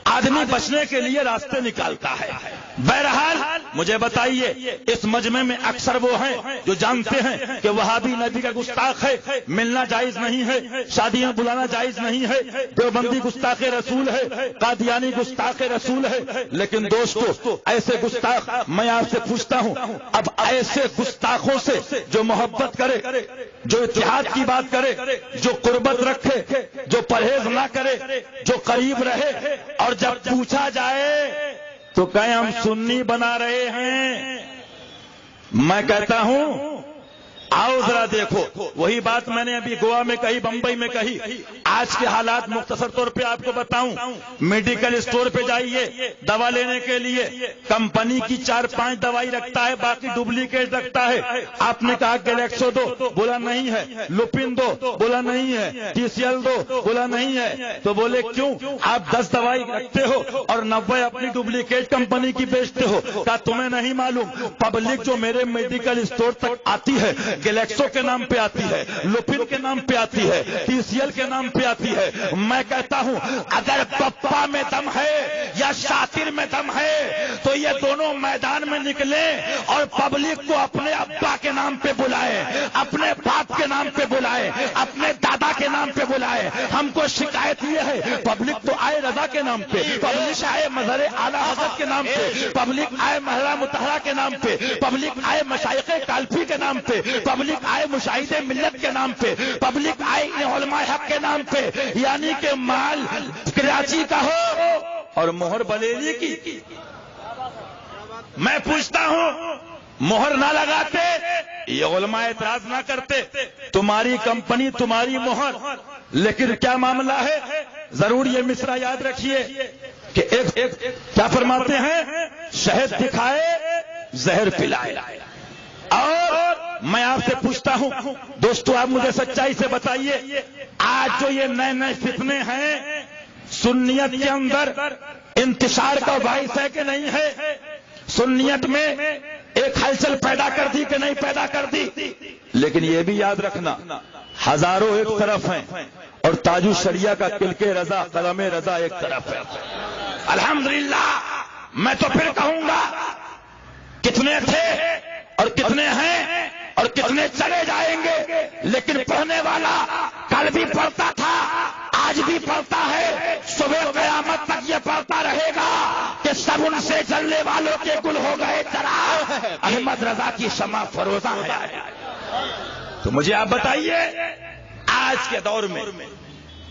آدمی بچنے کے لیے راستے نکالتا ہے۔ بہرحال مجھے بتائیے، اس مجمع میں اکثر وہ ہیں جو جانتے ہیں کہ وہابی نبی کا گستاخ ہے، ملنا جائز نہیں ہے، شادیاں بلانا جائز نہیں ہے، دیوبندی گستاخ رسول ہے، قادیانی گستاخ رسول ہے۔ لیکن دوستو، ایسے گستاخ میں آپ سے پوچھتا ہوں، اب ایسے گستاخوں سے جو محبت کرے، جو اتحاد کی بات کرے، جو قربت رکھے، جو پرہیز نہ کرے، جو قریب رہے، اور جب پوچھا جائے تو کہیں ہم سنی بنا رہے ہیں، میں کہتا ہوں آؤ ذرا دیکھو، وہی بات میں نے ابھی گوا میں کہی، بمبئی میں کہی۔ آج کے حالات مختصر طور پہ آپ کو بتاؤں، میڈیکل اسٹور پہ جائیے دوا لینے کے لیے، کمپنی کی 4-5 دوائی رکھتا ہے، باقی ڈپلیکیٹ رکھتا ہے۔ آپ نے کہا گلیکسو دو، بولا نہیں ہے، لوپن دو، بولا نہیں ہے، ٹی سی ایل دو، بولا نہیں ہے، تو بولے کیوں؟ آپ 10 دوائی رکھتے ہو اور 90 اپنی ڈپلیکیٹ کمپنی کی بیچتے ہو۔ کہا تمہیں نہیں معلوم، پبلک جو میرے میڈیکل اسٹور تک آتی ہے گلیکسو کے نام پہ آتی ہے، لوپن کے نام پہ آتی ہے، ٹی سی ایل کے نام پہ آتی ہے۔ میں کہتا ہوں اگر پپا میں دم ہے یا شاطر میں دم ہے تو یہ دونوں میدان میں نکلیں اور پبلک کو اپنے ابا کے نام پہ بلائیں، اپنے باپ کے نام پہ بلائیں، اپنے دادا کے نام پہ بلائیں۔ ہم کو شکایت یہ ہے پبلک تو آئے رضا کے نام پہ، پبلک آئے مظہر اعلیٰ حضرت کے نام پہ، پبلک آئے مہرہ مطہرہ کے نام پہ، پبلک آئے مشائخ کالفی کے نام پہ، پبلک آئے مشاہد ملت کے نام پہ، پبلک آئے علماء حق کے نام پہ، یعنی کہ مال کراچی کا ہو اور مہر بریلی کی۔ میں پوچھتا ہوں مہر نہ لگاتے یہ علماء اعتراض نہ کرتے، تمہاری کمپنی تمہاری مہر، لیکن کیا معاملہ ہے؟ ضرور یہ مصرع یاد رکھیے کہ ایک کیا فرماتے ہیں، شہد دکھائے زہر پلائے۔ اور میں آپ سے پوچھتا ہوں دوستو، آپ مجھے سچائی سے بتائیے، آج جو یہ نئے نئے فتنے ہیں سنیت کے اندر انتشار کا باعث ہے کہ نہیں ہے؟ سنیت میں ایک ہلچل پیدا کر دی کہ نہیں پیدا کر دی؟ لیکن یہ بھی یاد رکھنا، ہزاروں ایک طرف ہیں اور تاج الشریعہ کا کلک رضا، قلم رضا ایک طرف ہے۔ الحمدللہ میں تو پھر کہوں گا کتنے تھے اور کتنے ہیں اور کتنے چلے جائیں گے، لیکن پڑھنے والا کل بھی پڑھتا تھا، آج بھی پڑھتا ہے، صبح قیامت تک یہ پڑھتا رہے گا کہ سب ان سے جلنے والوں کے گل ہو گئے چراغ، احمد رضا کی شمع فروزہ ہے۔ تو مجھے آپ بتائیے، آج کے دور میں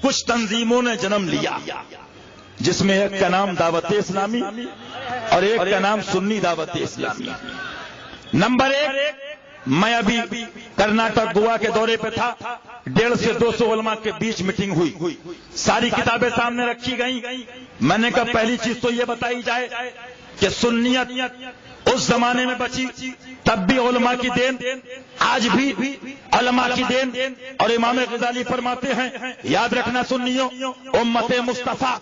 کچھ تنظیموں نے جنم لیا جس میں ایک کا نام دعوت اسلامی اور ایک کا نام سنی دعوت اسلامی۔ نمبر 1، میں ابھی کرناٹک گوا کے دورے پہ تھا، 150 سے 200 علماء کے بیچ میٹنگ ہوئی، ساری کتابیں سامنے رکھی گئیں۔ میں نے کہا پہلی چیز تو یہ بتائی جائے کہ سنیت اس زمانے میں بچی، تب بھی علماء کی دین، آج بھی علماء کی دین، اور امام غزالی فرماتے ہیں یاد رکھنا سنیوں، امت مصطفیٰ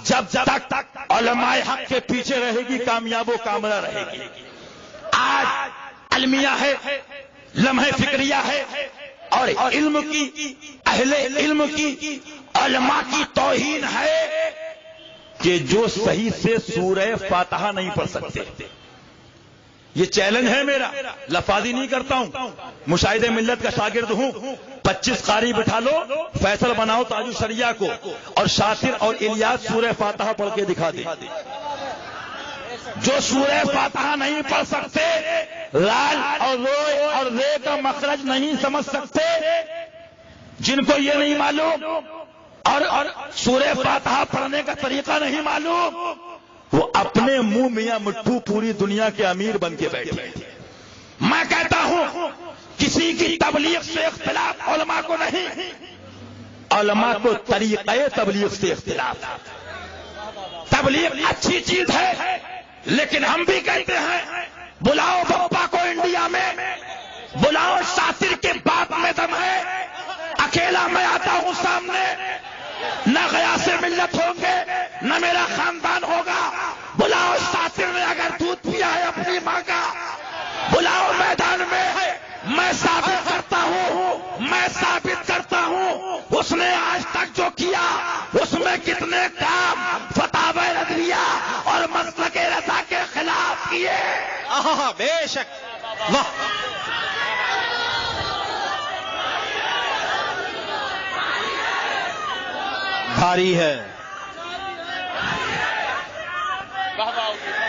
جب تک علماء حق کے پیچھے رہے گی کامیاب و کامرہ رہے گی۔ آج المیہ ہے، لمحہ فکریہ ہے، اور علم کی، اہل علم کی، علماء کی توہین ہے کہ جو صحیح سے سورہ فاتحہ نہیں پڑھ سکتے۔ یہ چیلنج ہے میرا، لفاظی نہیں کرتا ہوں، مشاہد ملت کا شاگرد ہوں، 25 قاری بٹھا لو، فیصل بناؤ تاج الشریعہ کو، اور شاطر اور الیاس سورہ فاتحہ پڑھ کے دکھا دے۔ جو سورہ فاتحہ نہیں پڑھ سکتے، لال اور روئے اور رے کا مخرج نہیں سمجھ سکتے، جن کو یہ نہیں معلوم اور سورہ فاتحہ پڑھنے کا طریقہ نہیں معلوم، وہ اپنے منہ میاں مٹھو پوری دنیا کے امیر بن کے بیٹھے۔ میں کہتا ہوں کسی کی تبلیغ سے اختلاف علماء کو نہیں، علماء کو طریقہ تبلیغ سے اختلاف۔ تبلیغ اچھی چیز ہے، لیکن ہم بھی کہتے ہیں بلاؤ بپا کو انڈیا میں، بلاؤ شاطر کے باپ میں دم ہے، اکیلا میں آتا ہوں سامنے، نہ غیاث ملت ہوں گے نہ میرا خاندان ہوگا۔ بلاؤ شاطر نے اگر دودھ پیا ہے اپنی ماں کا، بلاؤ میں ثابت کرتا ہوں اس نے آج تک جو کیا اس میں کتنے کام فتاوی رضویہ اور مسلک رضا کے خلاف کیے. بے شک. واہ. بھاری ہے.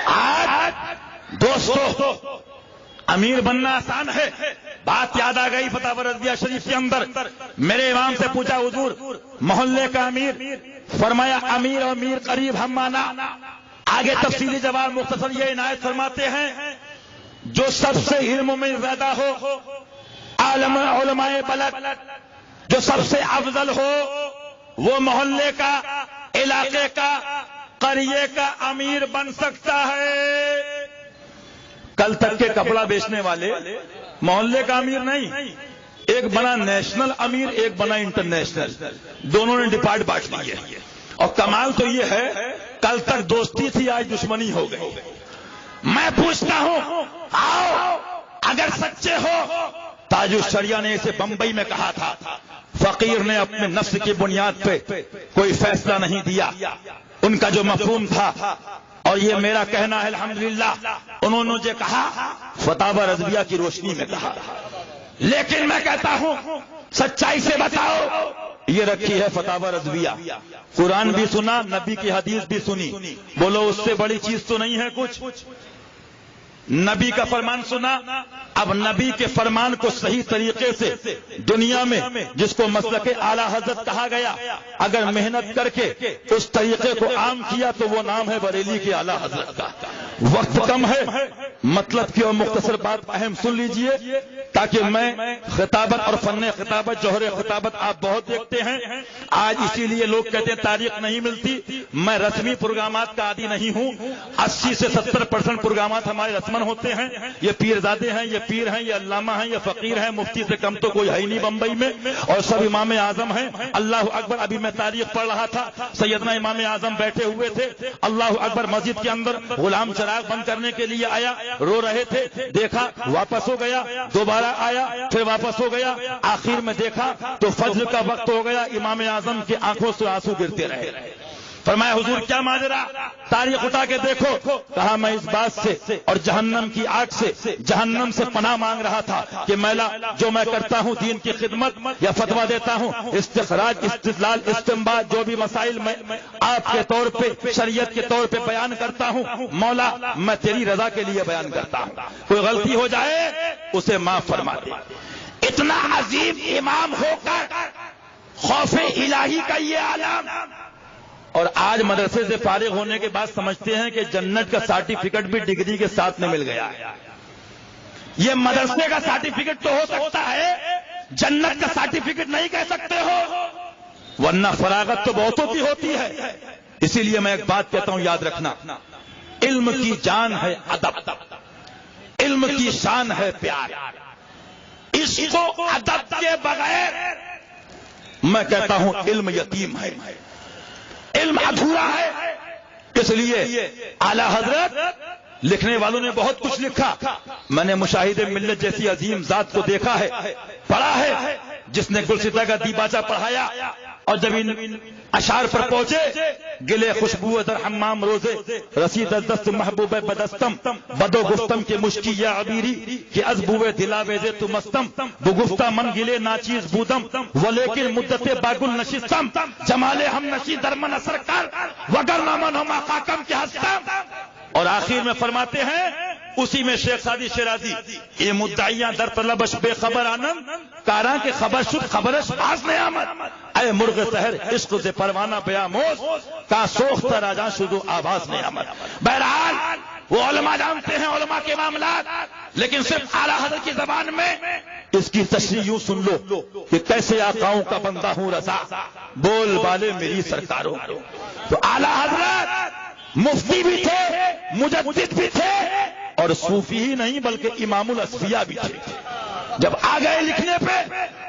آج دوستو امیر بننا آسان ہے. بات یاد آ گئی فتاوی رضویہ شریف کے اندر. میرے امام سے پوچھا حضور محلے کا امیر؟ فرمایا امیر اور امیر قریب ہم مانا. آگے تفصیلی جواب مختصر یہ عنایت فرماتے ہیں جو سب سے علم میں زیادہ ہو، عالم علماء بلد جو سب سے افضل ہو، وہ محلے کا، علاقے کا، قریے کا امیر بن سکتا ہے. کل تک کے کپڑا بیچنے والے محلے کا امیر نہیں، ایک بنا نیشنل امیر، ایک بنا انٹرنیشنل. دونوں نے ڈپارٹ بانٹ لیے. اور کمال تو یہ ہے کل تک دوستی تھی، آج دشمنی ہو گئی. میں پوچھتا ہوں آؤ اگر سچے ہو، تاج الشریعہ نے اسے بمبئی میں کہا تھا، فقیر نے اپنے نفس کی بنیاد پہ کوئی فیصلہ نہیں دیا. ان کا جو مفہوم تھا اور یہ میرا کہنا ہے الحمدللہ، انہوں نے جو کہا فتاوی رضویہ کی روشنی میں کہا. لیکن میں کہتا ہوں سچائی سے بتاؤ، یہ رکھی ہے فتاوی رضویہ، قرآن بھی سنا، نبی کی حدیث بھی سنی. بولو اس سے بڑی چیز تو نہیں ہے کچھ. نبی کا فرمان سنا. اب نبی کے فرمان کو صحیح طریقے سے دنیا میں جس کو مسلک اعلی حضرت کہا گیا، اگر محنت کر کے اس طریقے کو عام کیا تو وہ نام ہے بریلی کے اعلی حضرت کا. وقت کم ہے، مطلب کی اور مختصر بات اہم سن لیجئے تاکہ میں خطابت اور فن خطابت، جوہر خطابت آپ بہت دیکھتے ہیں. آج اسی لیے لوگ کہتے ہیں تاریخ نہیں ملتی. میں رسمی پروگرامات کا عادی نہیں ہوں. 80 سے 70% پروگرامات ہمارے رسمن ہوتے ہیں. یہ پیرزادے ہیں، یہ پیر ہیں، یہ علامہ ہیں، یہ فقیر ہیں. مفتی سے کم تو کوئی ہے ہی نہیں بمبئی میں، اور سب امام اعظم ہیں. اللہ اکبر. ابھی میں تاریخ پڑھ رہا تھا، سیدنا امام اعظم بیٹھے ہوئے تھے. اللہ اکبر. مسجد کے اندر غلام چراغ بند کرنے کے لیے آیا، رو رہے تھے، دیکھا واپس ہو گیا، دوبارہ آیا پھر واپس ہو گیا. آخر میں دیکھا تو فجر کا وقت ہو گیا. امام اعظم کی آنکھوں سے آنسو گرتے رہے. فرمایا حضور کیا ماجرا؟ تاریخ اٹھا کے دیکھو. کہا میں اس بات سے اور جہنم کی آگ سے، جہنم سے پناہ مانگ رہا تھا کہ میلا جو میں کرتا ہوں دین کی خدمت یا فتویٰ دیتا ہوں، استخراج، استدلال، استنباط، جو بھی مسائل میں آپ کے طور پہ، شریعت کے طور پہ بیان کرتا ہوں، مولا میں تیری رضا کے لیے بیان کرتا ہوں. کوئی غلطی ہو جائے اسے معاف فرما دے. اتنا عظیم امام ہو کر خوف الہی کا یہ عالم، اور آج مدرسے سے فارغ ہونے کے بعد سمجھتے ہیں کہ جنت کا سرٹیفکیٹ بھی ڈگری کے ساتھ میں مل گیا ہے. یہ مدرسے کا سرٹیفکیٹ تو ہو سکتا ہے، جنت کا سرٹیفکیٹ نہیں کہہ سکتے ہو، ورنہ فراغت تو بہتوں کی ہوتی ہے. اسی لیے میں ایک بات کہتا ہوں، یاد رکھنا، علم کی جان ہے ادب، علم کی شان ہے پیار. اس کو ادب کے بغیر میں کہتا ہوں علم یتیم ہے، علم ادھورا ہے. اس لیے اعلی حضرت لکھنے والوں نے بہت کچھ لکھا. میں نے مشاہد ملت جیسی عظیم ذات کو دیکھا ہے، پڑھا ہے، جس نے گلستہ کا دیباچہ پڑھایا، اور جب ان اشعار پر پہنچے، گلے خوشبو در حمام روزے، رسید از دست محبوب بدستم، بدو گفتم کے مشکی یا عبیری کہ از بوئے دلا ویزے تو مستم، بگفتہ من گلے ناچیز بودم ولیکن مدت باگل نشستم، جمال ہم نشی درمن اثر کر وگر نامن ہما خاکم کے ہستم. اور آخر میں فرماتے ہیں اسی میں شیخ سعدی شیرازی، یہ مدعیاں در طلبش بے خبر آنند کاراں کے خبر شد خبرش باز نیامد، اے مرغ سحر عشق سے پروانہ بیاموز کا سوخت راجاں شدو آواز نیامد. بہرحال وہ علماء جانتے ہیں علماء کے معاملات، لیکن صرف اعلیٰ حضرت کی زبان میں اس کی تشریح یوں سن لو کہ کیسے آقاؤں کا بندہ ہوں رضا، بول بالے میری سرکاروں. تو اعلیٰ حضرت مفتی بھی تھے، مجدد بھی تھے، اور صوفی ہی نہیں بلکہ امام الاصفیاء بھی تھے. جب آ گئے لکھنے پہ،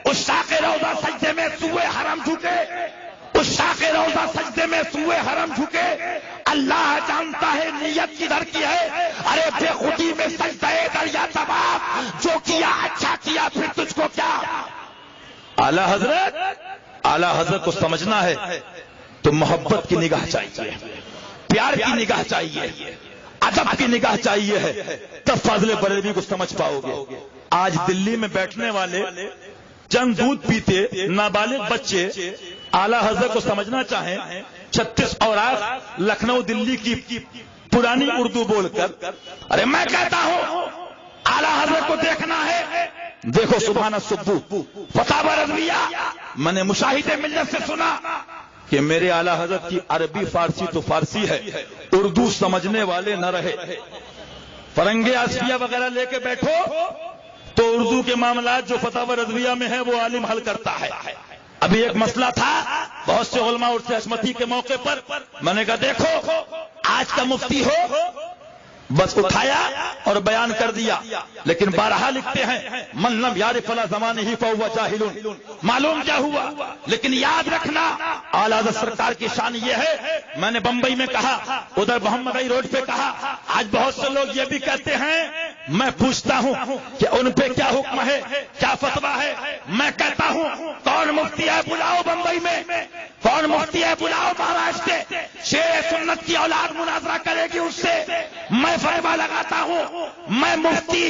اس شاخ روضہ سجدے میں سوئے حرم جھکے، اس شاخ روضہ سجدے میں سوئے حرم جھکے. اللہ جانتا ہے نیت کدھر کی ہے. ارے بے خودی میں سجدہ دریا تباہ جو کیا اچھا کیا پھر تجھ کو کیا؟ اعلی حضرت کو سمجھنا ہے تو محبت کی نگاہ چاہیے، پیار کی نگاہ چاہیے، ادب کی نگاہ چاہیے ہے، تب فاضل بریلوی کو سمجھ پاؤ گے۔ آج دلی میں بیٹھنے والے چند دودھ پیتے نابالغ بچے اعلی حضرت کو سمجھنا چاہیں، 36 اوراق لکھنؤ دلی کی پرانی اردو بول کر، ارے میں کہتا ہوں اعلی حضرت کو دیکھنا ہے، دیکھو سبحان السبو فتاوی رضویہ، میں نے مشاہدے ملت سے سنا کہ میرے اعلی حضرت کی عربی فارسی تو فارسی ہے، اردو سمجھنے والے نہ رہے، فرنگے آسفیہ وغیرہ لے کے بیٹھو تو اردو کے معاملات جو فتاوی رضویہ میں ہیں وہ عالم حل کرتا ہے۔ ابھی ایک مسئلہ تھا، بہت سے علماء اور سے عصمتی کے موقع پر میں نے کہا دیکھو آج کا مفتی ہو، بس اٹھایا اور بیان کر دیا، لیکن بارہا لکھتے ہیں من لم یعرف فلا زمانہ فہو جاہل، معلوم کیا ہوا؟ لیکن یاد رکھنا اعلیٰ حضرت سرکار کی شان یہ ہے، میں نے بمبئی میں کہا، ادھر محمد علی روڈ پہ کہا، آج بہت سے لوگ یہ بھی کہتے ہیں، میں پوچھتا ہوں کہ ان پہ کیا حکم ہے، کیا فتویٰ ہے؟ میں کہتا ہوں کون مفتی ہے بلاؤ بمبئی میں، کون مفتی ہے بلاؤ مہاراشٹر، شیر سنت کی اولاد مناظرہ کرے گی اس سے۔ میں فتویٰ لگاتا ہوں، میں مفتی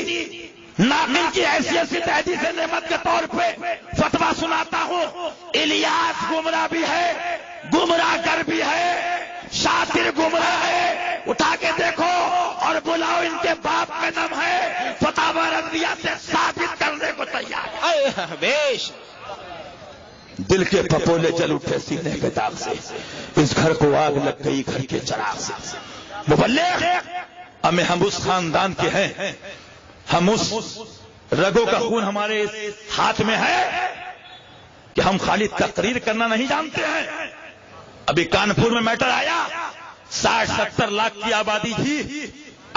ناقل کی حیثیت سے تحدیث نعمت کے طور پہ فتویٰ سناتا ہوں۔ الیاس گمراہ بھی ہے، گمراہ گر بھی ہے، شاطر گمراہ ہے، اٹھا کے دیکھو اور بلاؤ، ان کے باپ کا نام ہے، فتاوی رضویہ سے ثابت کرنے کو تیار۔ بیش دل کے پھپولے جل اٹھے سینے کے داغ سے، اس گھر کو آگ لگ گئی گھر کے چراغ سے۔ مبلغ ہم اس خاندان کے ہیں، ہم اس رگوں کا خون ہمارے ہاتھ میں ہے کہ ہم خالی تقریر کرنا نہیں جانتے ہیں۔ ابھی کانپور میں میٹر آیا، 60-70 لاکھ کی آبادی تھی،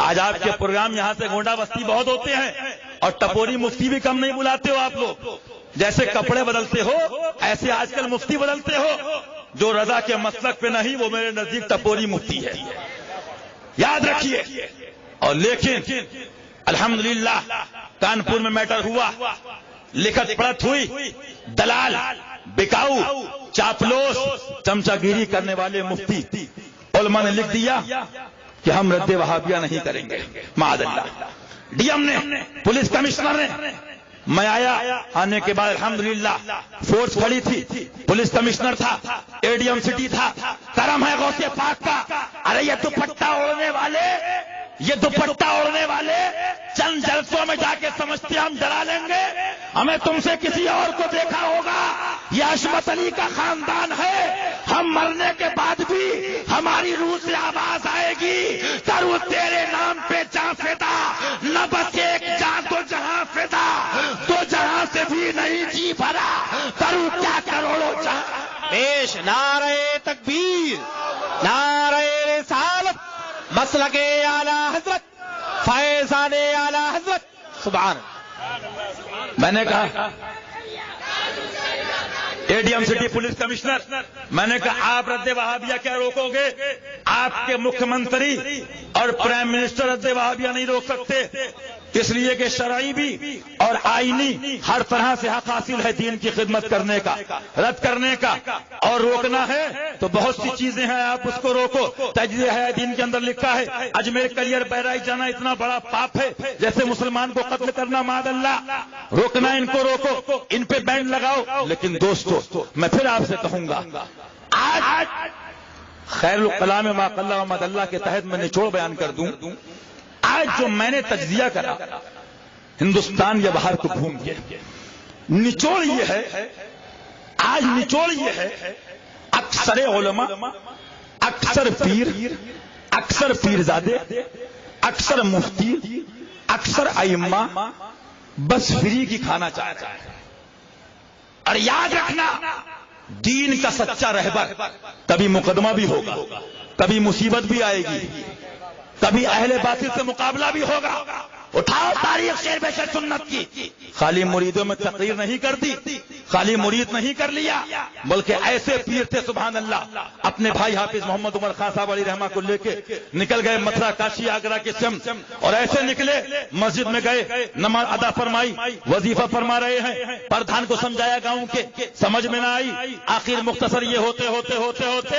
آج آپ کے پروگرام یہاں سے گونڈا بستی بہت ہوتے ہیں، اور ٹپوری مفتی بھی کم نہیں بلاتے ہو آپ لوگ۔ جیسے کپڑے بدلتے ہو ایسے آج کل مفتی بدلتے ہو، جو رضا کے مسلک پہ نہیں وہ میرے نزدیک ٹپوری مفتی ہے، یاد رکھیے۔ اور لیکن الحمدللہ کانپور میں میٹر ہوا، لکھت پڑھت ہوئی، دلال، بکاؤ، چاپلوس، چمچہ گیری کرنے والے مفتی علماء نے لکھ دیا کہ ہم رد وہابیہ نہیں کریں گے، معاذ اللہ۔ ڈی ایم نے، پولیس کمشنر نے، میں آیا، آنے کے بعد الحمدللہ فورس کھڑی تھی، پولیس کمشنر تھا، اے ڈی ایم سٹی تھا، کرم ہے غوث پاک کا۔ ارے یہ دوپٹہ اوڑھنے والے، یہ دوپٹہ اوڑھنے والے چند جلسوں میں جا کے سمجھتے ہم ڈرا لیں گے، ہمیں تم سے کسی اور کو دیکھا ہوگا، یہ عصمت علی کا خاندان ہے، ہم مرنے کے بعد بھی ہماری روح سے آواز آئے گی، کروں تیرے نام پہ جاں فدا، نہ بس ایک جاں تو جہاں فدا، تو جہاں سے بھی نہیں جی بھرا، کروں کیا کروڑوں جہاں۔ بیش نعرہ تکبیر، نعرہ رسالت، مسلک اعلیٰ حضرت، فیضان اعلیٰ حضرت، سبحان اللہ۔ میں نے کہا A D M city police commissioner, میں نے کہا آپ رد وہابیہ کیا روکو گے؟ آپ کے مکھ منتری اور پرائم منسٹر رد وہابیہ نہیں روک سکتے، اس لیے کہ شرعی بھی اور آئینی ہر طرح سے حق حاصل ہے دین کی خدمت کرنے کا، رد کرنے کا، اور روکنا ہے تو بہت سی چیزیں ہیں، آپ اس کو روکو۔ تجزیہ ہے دین کے اندر لکھا ہے اجمیر کلیئر بہرائچ جانا اتنا بڑا پاپ ہے جیسے مسلمان کو قتل کرنا، معاذ اللہ، روکنا، ان کو روکو، ان پہ بین لگاؤ۔ لیکن دوستو میں پھر آپ سے کہوں گا، آج خیر الکلام ما قل و ما دل کے تحت میں نچوڑ بیان کر دوں، آج جو میں نے تجزیہ کرا ہندوستان یا باہر کو گھوم کے، نچوڑ یہ ہے، آج نچوڑ یہ ہے، اکثر علماء، اکثر پیر، اکثر پیرزادے، اکثر مفتی، اکثر ائمہ بس فری کی کھانا چاہتے ہیں۔ اور یاد رکھنا، دین کا سچا رہبر کبھی مقدمہ بھی ہوگا، کبھی مصیبت بھی آئے گی، کبھی اہل باطل سے مقابلہ بھی ہوگا، اٹھاؤ تاریخ شیر بے شیر سنت کی. خالی مریدوں میں تقریر نہیں کرتی, خالی مرید نہیں کر لیا, بلکہ ایسے پیر تھے سبحان اللہ. اپنے بھائی حافظ محمد عمر خان صاحب علی رحمہ کو لے کے نکل گئے متھرا کاشی آگرہ کے سم, اور ایسے نکلے مسجد میں گئے, نماز ادا فرمائی, وظیفہ فرما رہے ہیں, پردھان کو سمجھایا گاؤں کے, سمجھ میں نہ آئی. آخر مختصر یہ ہوتے ہوتے ہوتے ہوتے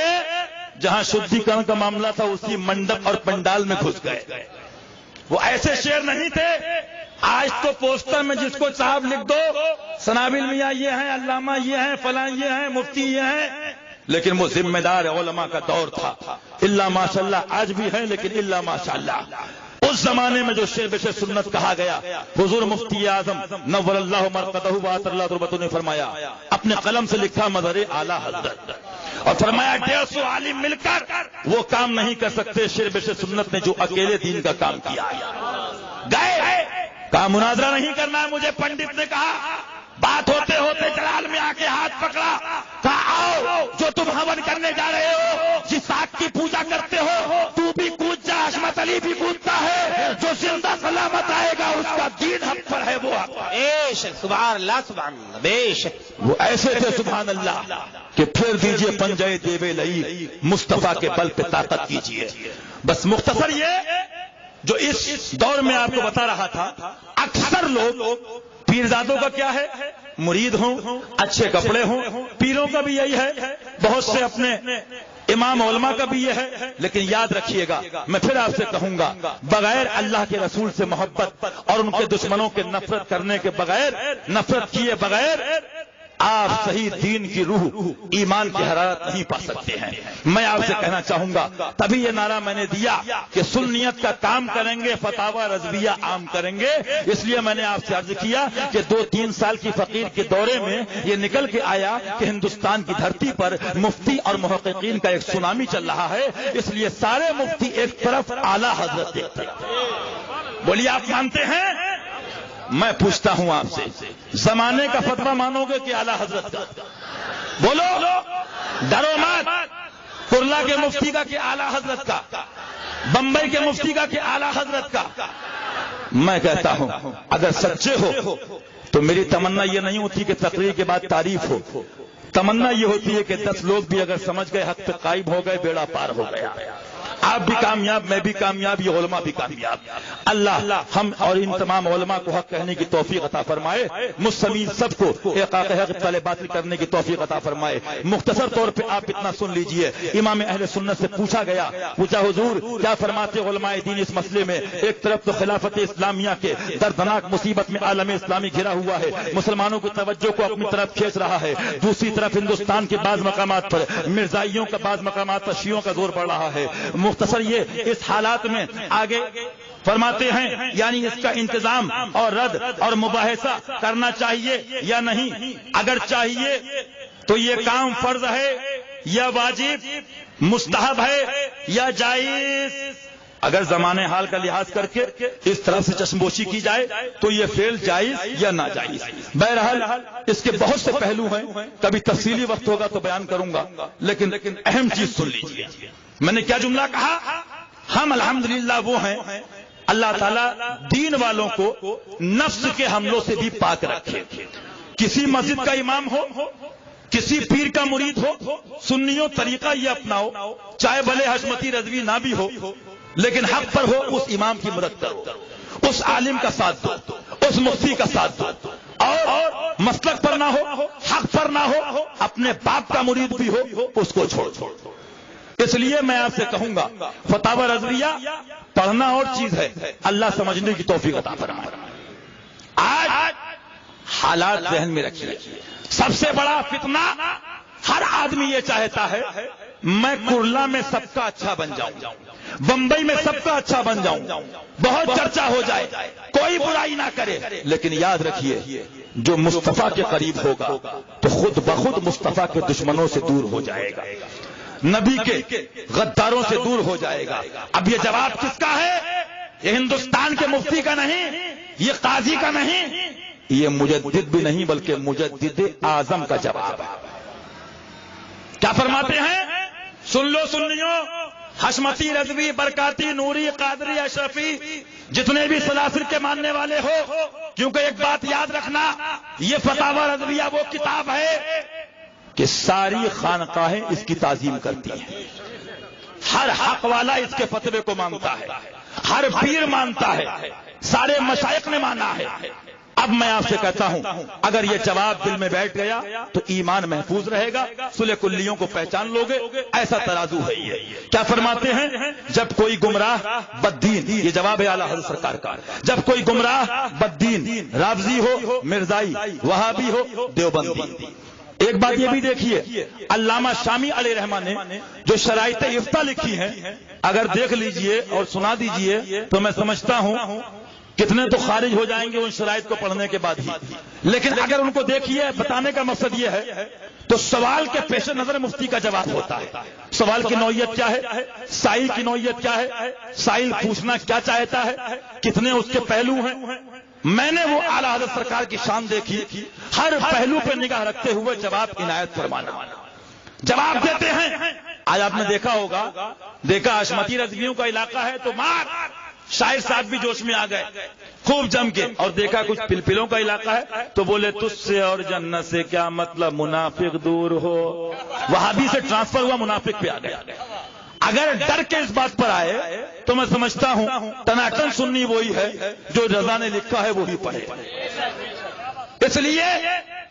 جہاں شدھیکرن کا معاملہ تھا اسی منڈپ اور پنڈال میں گھس گئے. وہ ایسے شعر نہیں تھے. آج تو پوسٹر میں جس کو صاحب لکھ دو, سنابل میاں یہ ہیں, علامہ یہ ہیں, فلاں یہ ہیں, مفتی یہ ہیں, لیکن وہ ذمہ دار علماء کا دور تھا. اللہ ماشاءاللہ آج بھی ہے, لیکن اللہ ماشاءاللہ اس زمانے میں جو شعر بے شعر سنت کہا گیا, حضور مفتی اعظم نور اللہ مرقدہ وعطر اللہ تربتہ نے فرمایا, اپنے قلم سے لکھا مظہر اعلی حضرت, اور فرمایا 150 عالم مل کر وہ کام نہیں کر سکتے شعر بے شعر سنت نے جو اکیلے دین کا کام کیا. گئے کہا مناظرہ نہیں کرنا ہے مجھے. پنڈت نے کہا, بات ہوتے ہوتے جلال میں آ کے ہاتھ پکڑا, کہا آؤ جو تم ہون کرنے جا رہے ہو, جس آگ کی پوجا کرتے ہو, تو بھی کود جا, حشمت علی بھی کودتا ہے, جو زندہ سلامت آئے گا اس کا دین حق پر ہے, وہ حق. سبحان اللہ سبحان اللہ. بے شک وہ ایسے تھے سبحان اللہ کہ پھر دیجئے پنجے دیوے لئی, مصطفیٰ کے بل پہ طاقت کیجئے. بس مختصر یہ جو اس دور میں آپ کو بتا رہا تھا, اکثر لوگ پیرزادوں کا کیا ہے, مرید ہوں, اچھے کپڑے ہوں, پیروں کا بھی یہی ہے, بہت سے اپنے امام علماء کا بھی یہ ہے. لیکن یاد رکھیے گا, میں پھر آپ سے کہوں گا, بغیر اللہ کے رسول سے محبت اور ان کے دشمنوں کے نفرت کرنے کے بغیر, نفرت کیے بغیر آپ صحیح دین کی روح ایمان کی حرارت نہیں پا سکتے ہیں. میں آپ سے کہنا چاہوں گا, تبھی یہ نعرہ میں نے دیا کہ سنیت کا کام کریں گے, فتاوی رضویہ عام کریں گے. اس لیے میں نے آپ سے عرض کیا کہ 2-3 سال کی فقیر کے دورے میں یہ نکل کے آیا کہ ہندوستان کی دھرتی پر مفتی اور محققین کا ایک سونامی چل رہا ہے. اس لیے سارے مفتی ایک طرف اعلی حضرت دیکھتے ہیں. بولیے آپ مانتے ہیں؟ میں پوچھتا ہوں آپ سے, زمانے کا فتویٰ مانو گے کہ اعلی حضرت کا؟ بولو, ڈرو مت. کرلا کے مفتی کا کہ اعلی حضرت کا؟ بمبئی کے مفتی کا کہ اعلی حضرت کا؟ میں کہتا ہوں اگر سچے ہو تو میری تمنا یہ نہیں ہوتی کہ تقریر کے بعد تعریف ہو. تمنا یہ ہوتی ہے کہ 10 لوگ بھی اگر سمجھ گئے, حق پہ قائم ہو گئے, بیڑا پار ہو گیا. آپ بھی کامیاب, میں بھی کامیاب, یہ علماء بھی کامیاب. اللہ ہم اور ان تمام علماء کو حق کہنے کی توفیق عطا فرمائے. مستمعین سب کو احقاق حق اطلاع باطل کرنے کی توفیق عطا فرمائے. مختصر طور پہ آپ اتنا سن لیجئے, امام اہل سنت سے پوچھا گیا, پوچھا حضور کیا فرماتے علماء دین اس مسئلے میں؟ ایک طرف تو خلافت اسلامیہ کے دردناک مصیبت میں عالم اسلامی گھرا ہوا ہے, مسلمانوں کی توجہ کو اپنی طرف کھینچ رہا ہے. دوسری طرف ہندوستان کے بعض مقامات پر مرزائیوں کا, بعض مقامات پر شیعوں کا زور بڑھ رہا ہے. مختصر یہ اس حالات میں آگے فرماتے ہیں یعنی اس کا انتظام اور رد اور مباحثہ کرنا چاہیے یا نہیں؟ اگر چاہیے تو یہ کام فرض ہے یا واجب, مستحب ہے یا جائز؟ اگر زمانے حال کا لحاظ کر کے اس طرح سے چشمپوشی کی جائے تو یہ فعل جائز یا ناجائز؟ بہرحال اس کے بہت سے پہلو ہیں, کبھی تفصیلی وقت ہوگا تو بیان کروں گا, لیکن اہم چیز سن لیجیے. میں نے کیا جملہ کہا؟ ہم الحمدللہ وہ ہیں, اللہ تعالیٰ دین والوں کو نفس کے حملوں سے بھی پاک رکھے. کسی مسجد کا امام ہو, کسی پیر کا مرید ہو, سنیوں طریقہ یہ اپناؤ, چاہے بھلے حشمتی رضوی نہ بھی ہو, لیکن حق پر ہو اس امام کی مدد کرو, اس عالم کا ساتھ دو, اس مفتی کا ساتھ دو, اور مسلک پر نہ ہو, حق پر نہ ہو, اپنے باپ کا مرید بھی ہو, اس کو چھوڑ. اس لیے میں آپ سے کہوں گا فتاوی رضویہ پڑھنا اور چیز ہے, اللہ سمجھنے کی توفیق عطا فرمائے. آج حالات ذہن میں رکھیے, سب سے بڑا فتنہ ہر آدمی یہ چاہتا ہے میں کرلا میں سب کا اچھا بن جاؤں, بمبئی میں سب کا اچھا بن جاؤں, بہت چرچا ہو جائے, کوئی برائی نہ کرے. لیکن یاد رکھیے جو مصطفیٰ کے قریب ہوگا تو خود بخود مصطفیٰ کے دشمنوں سے دور ہو جائے گا, نبی کے غداروں سے دور ہو جائے گا. اب یہ جواب کس کا ہے؟ یہ ہندوستان کے مفتی کا نہیں, یہ قاضی کا نہیں, یہ مجدد بھی نہیں بلکہ مجدد اعظم کا جواب ہے. کیا فرماتے ہیں؟ سن لو سنیوں, حشمتی رضوی, برکاتی, نوری, قادری, اشرفی, جتنے بھی سلاسل کے ماننے والے ہو، کیونکہ ایک بات یاد رکھنا، یہ فتاوی رضویہ وہ کتاب ہے کہ ساری خانقاہیں اس کی تعظیم کرتی ہیں، ہر حق والا اس کے فتوے کو مانتا ہے، ہر پیر مانتا ہے، سارے مشائخ نے مانا ہے۔ اب میں آپ سے کہتا ہوں، اگر یہ جواب دل میں بیٹھ گیا تو ایمان محفوظ رہے گا، صلح کلیوں کو پہچان لوگے، ایسا ترازو ہے یہ۔ کیا فرماتے ہیں؟ جب کوئی گمراہ بددین، یہ جواب ہے اعلیٰ حضرت سرکار کا، جب کوئی گمراہ بددین رافضی ہو، مرزائی، وہابی ہو، دیوبندی۔ ایک بات یہ بھی دیکھیے، علامہ شامی علیہ رحمہ نے جو شرائط افتاء لکھی ہیں، اگر دیکھ لیجئے اور سنا دیجئے تو میں سمجھتا ہوں کتنے تو خارج ہو جائیں گے ان شرائط کو پڑھنے کے بعد ہی، لیکن اگر ان کو دیکھیے، بتانے کا مقصد یہ ہے تو سوال کے پیش نظر مفتی کا جواب ہوتا ہے۔ سوال کی نوعیت کیا ہے، سائل کی نوعیت کیا ہے، سائل پوچھنا کیا چاہتا ہے، کتنے اس کے پہلو ہیں۔ میں نے وہ اعلیٰ حضرت سرکار کی شان دیکھی، ہر پہلو پہ نگاہ رکھتے ہوئے جواب عنایت فرمانا، جواب دیتے ہیں۔ آج آپ نے دیکھا ہوگا، دیکھا حشمتی رضویوں کا علاقہ ہے تو مار، شاعر صاحب بھی جوش میں آ گئے خوب جم کے، اور دیکھا کچھ پلپلوں کا علاقہ ہے تو بولے تجھ سے اور جنت سے کیا مطلب، منافق دور ہو۔ وہابی سے ٹرانسفر ہوا، منافق پہ آ گیا۔ اگر ڈر کے اس بات پر آئے تو میں سمجھتا ہوں ٹناٹن سنی وہی ہے جو رضا نے لکھا ہے وہی پڑھے، اس لیے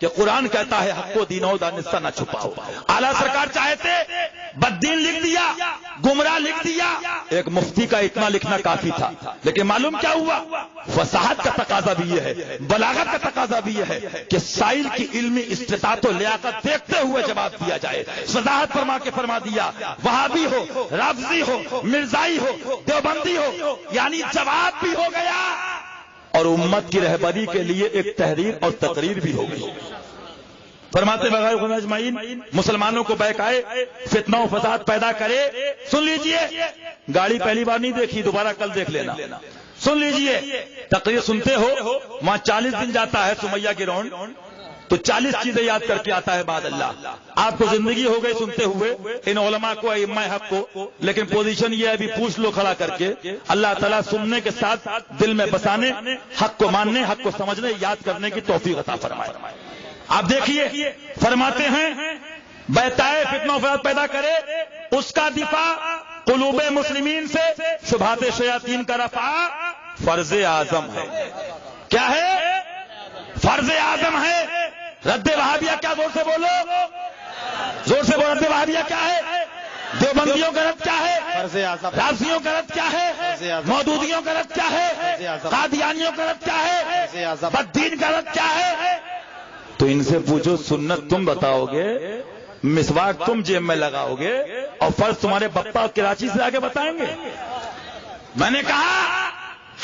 کہ قرآن کہتا ہے حق و دین و دانستہ نہ چھپاؤ۔ اعلیٰ سرکار چاہتے بددین لکھ دیا، گمراہ لکھ دیا، ایک مفتی کا اتنا لکھنا کافی تھا، لیکن معلوم کیا ہوا، فصاحت کا تقاضا بھی یہ ہے، بلاغت کا تقاضا بھی یہ ہے کہ سائل کی علمی استطاعت و لیاقت دیکھتے ہوئے جواب دیا جائے۔ وضاحت فرما کے فرما دیا، وہابی ہو، رافضی ہو، مرزائی ہو، دیوبندی ہو، یعنی جواب بھی ہو گیا اور امت کی رہبری کے لیے ایک تحریر اور تقریر بھی ہو گئی۔ فرماتے بغیر خدا اجمعین، مسلمانوں کو بہکائے، فتنہ و فساد پیدا کرے۔ سن لیجئے، گاڑی پہلی بار نہیں دیکھی، دوبارہ کل دیکھ لینا۔ سن لیجئے، تقریر سنتے ہو، وہاں 40 دن جاتا ہے سمیہ کی رونڈ، تو 40 چیزیں یاد کر کے آتا ہے بعد اللہ۔ آپ کو زندگی ہو گئی سنتے ہوئے ان علماء کو، ائمہ حق کو، لیکن پوزیشن یہ ہے ابھی پوچھ لو کھڑا کر کے، اللہ تعالیٰ سننے کے ساتھ دل میں بسانے، حق کو ماننے، حق کو سمجھنے، یاد کرنے کی توفیق عطا فرمائے۔ آپ دیکھیے، فرماتے ہیں بہتائے فتنہ و فساد پیدا کرے، اس کا دفاع قلوب مسلمین سے، شبہات شیاطین کا رفع فرض اعظم ہے۔ کیا ہے؟ فرض اعظم ہے۔ رد وہابیہ کیا؟ زور سے بولو، زور سے بولو، رد وہابیہ کیا ہے؟ دیوبندیوں کا رد کیا ہے؟ رافضیوں کا رد کیا ہے؟ مودودیوں کا رد کیا ہے؟ قادیانیوں کا رد کیا ہے؟ بددین کا رد کیا ہے؟ تو ان سے پوچھو، سنت تم بتاؤ گے، مسواک تم جیب میں لگاؤ گے، اور فرض تمہارے بپا کراچی سے آگے بتائیں گے۔ میں نے کہا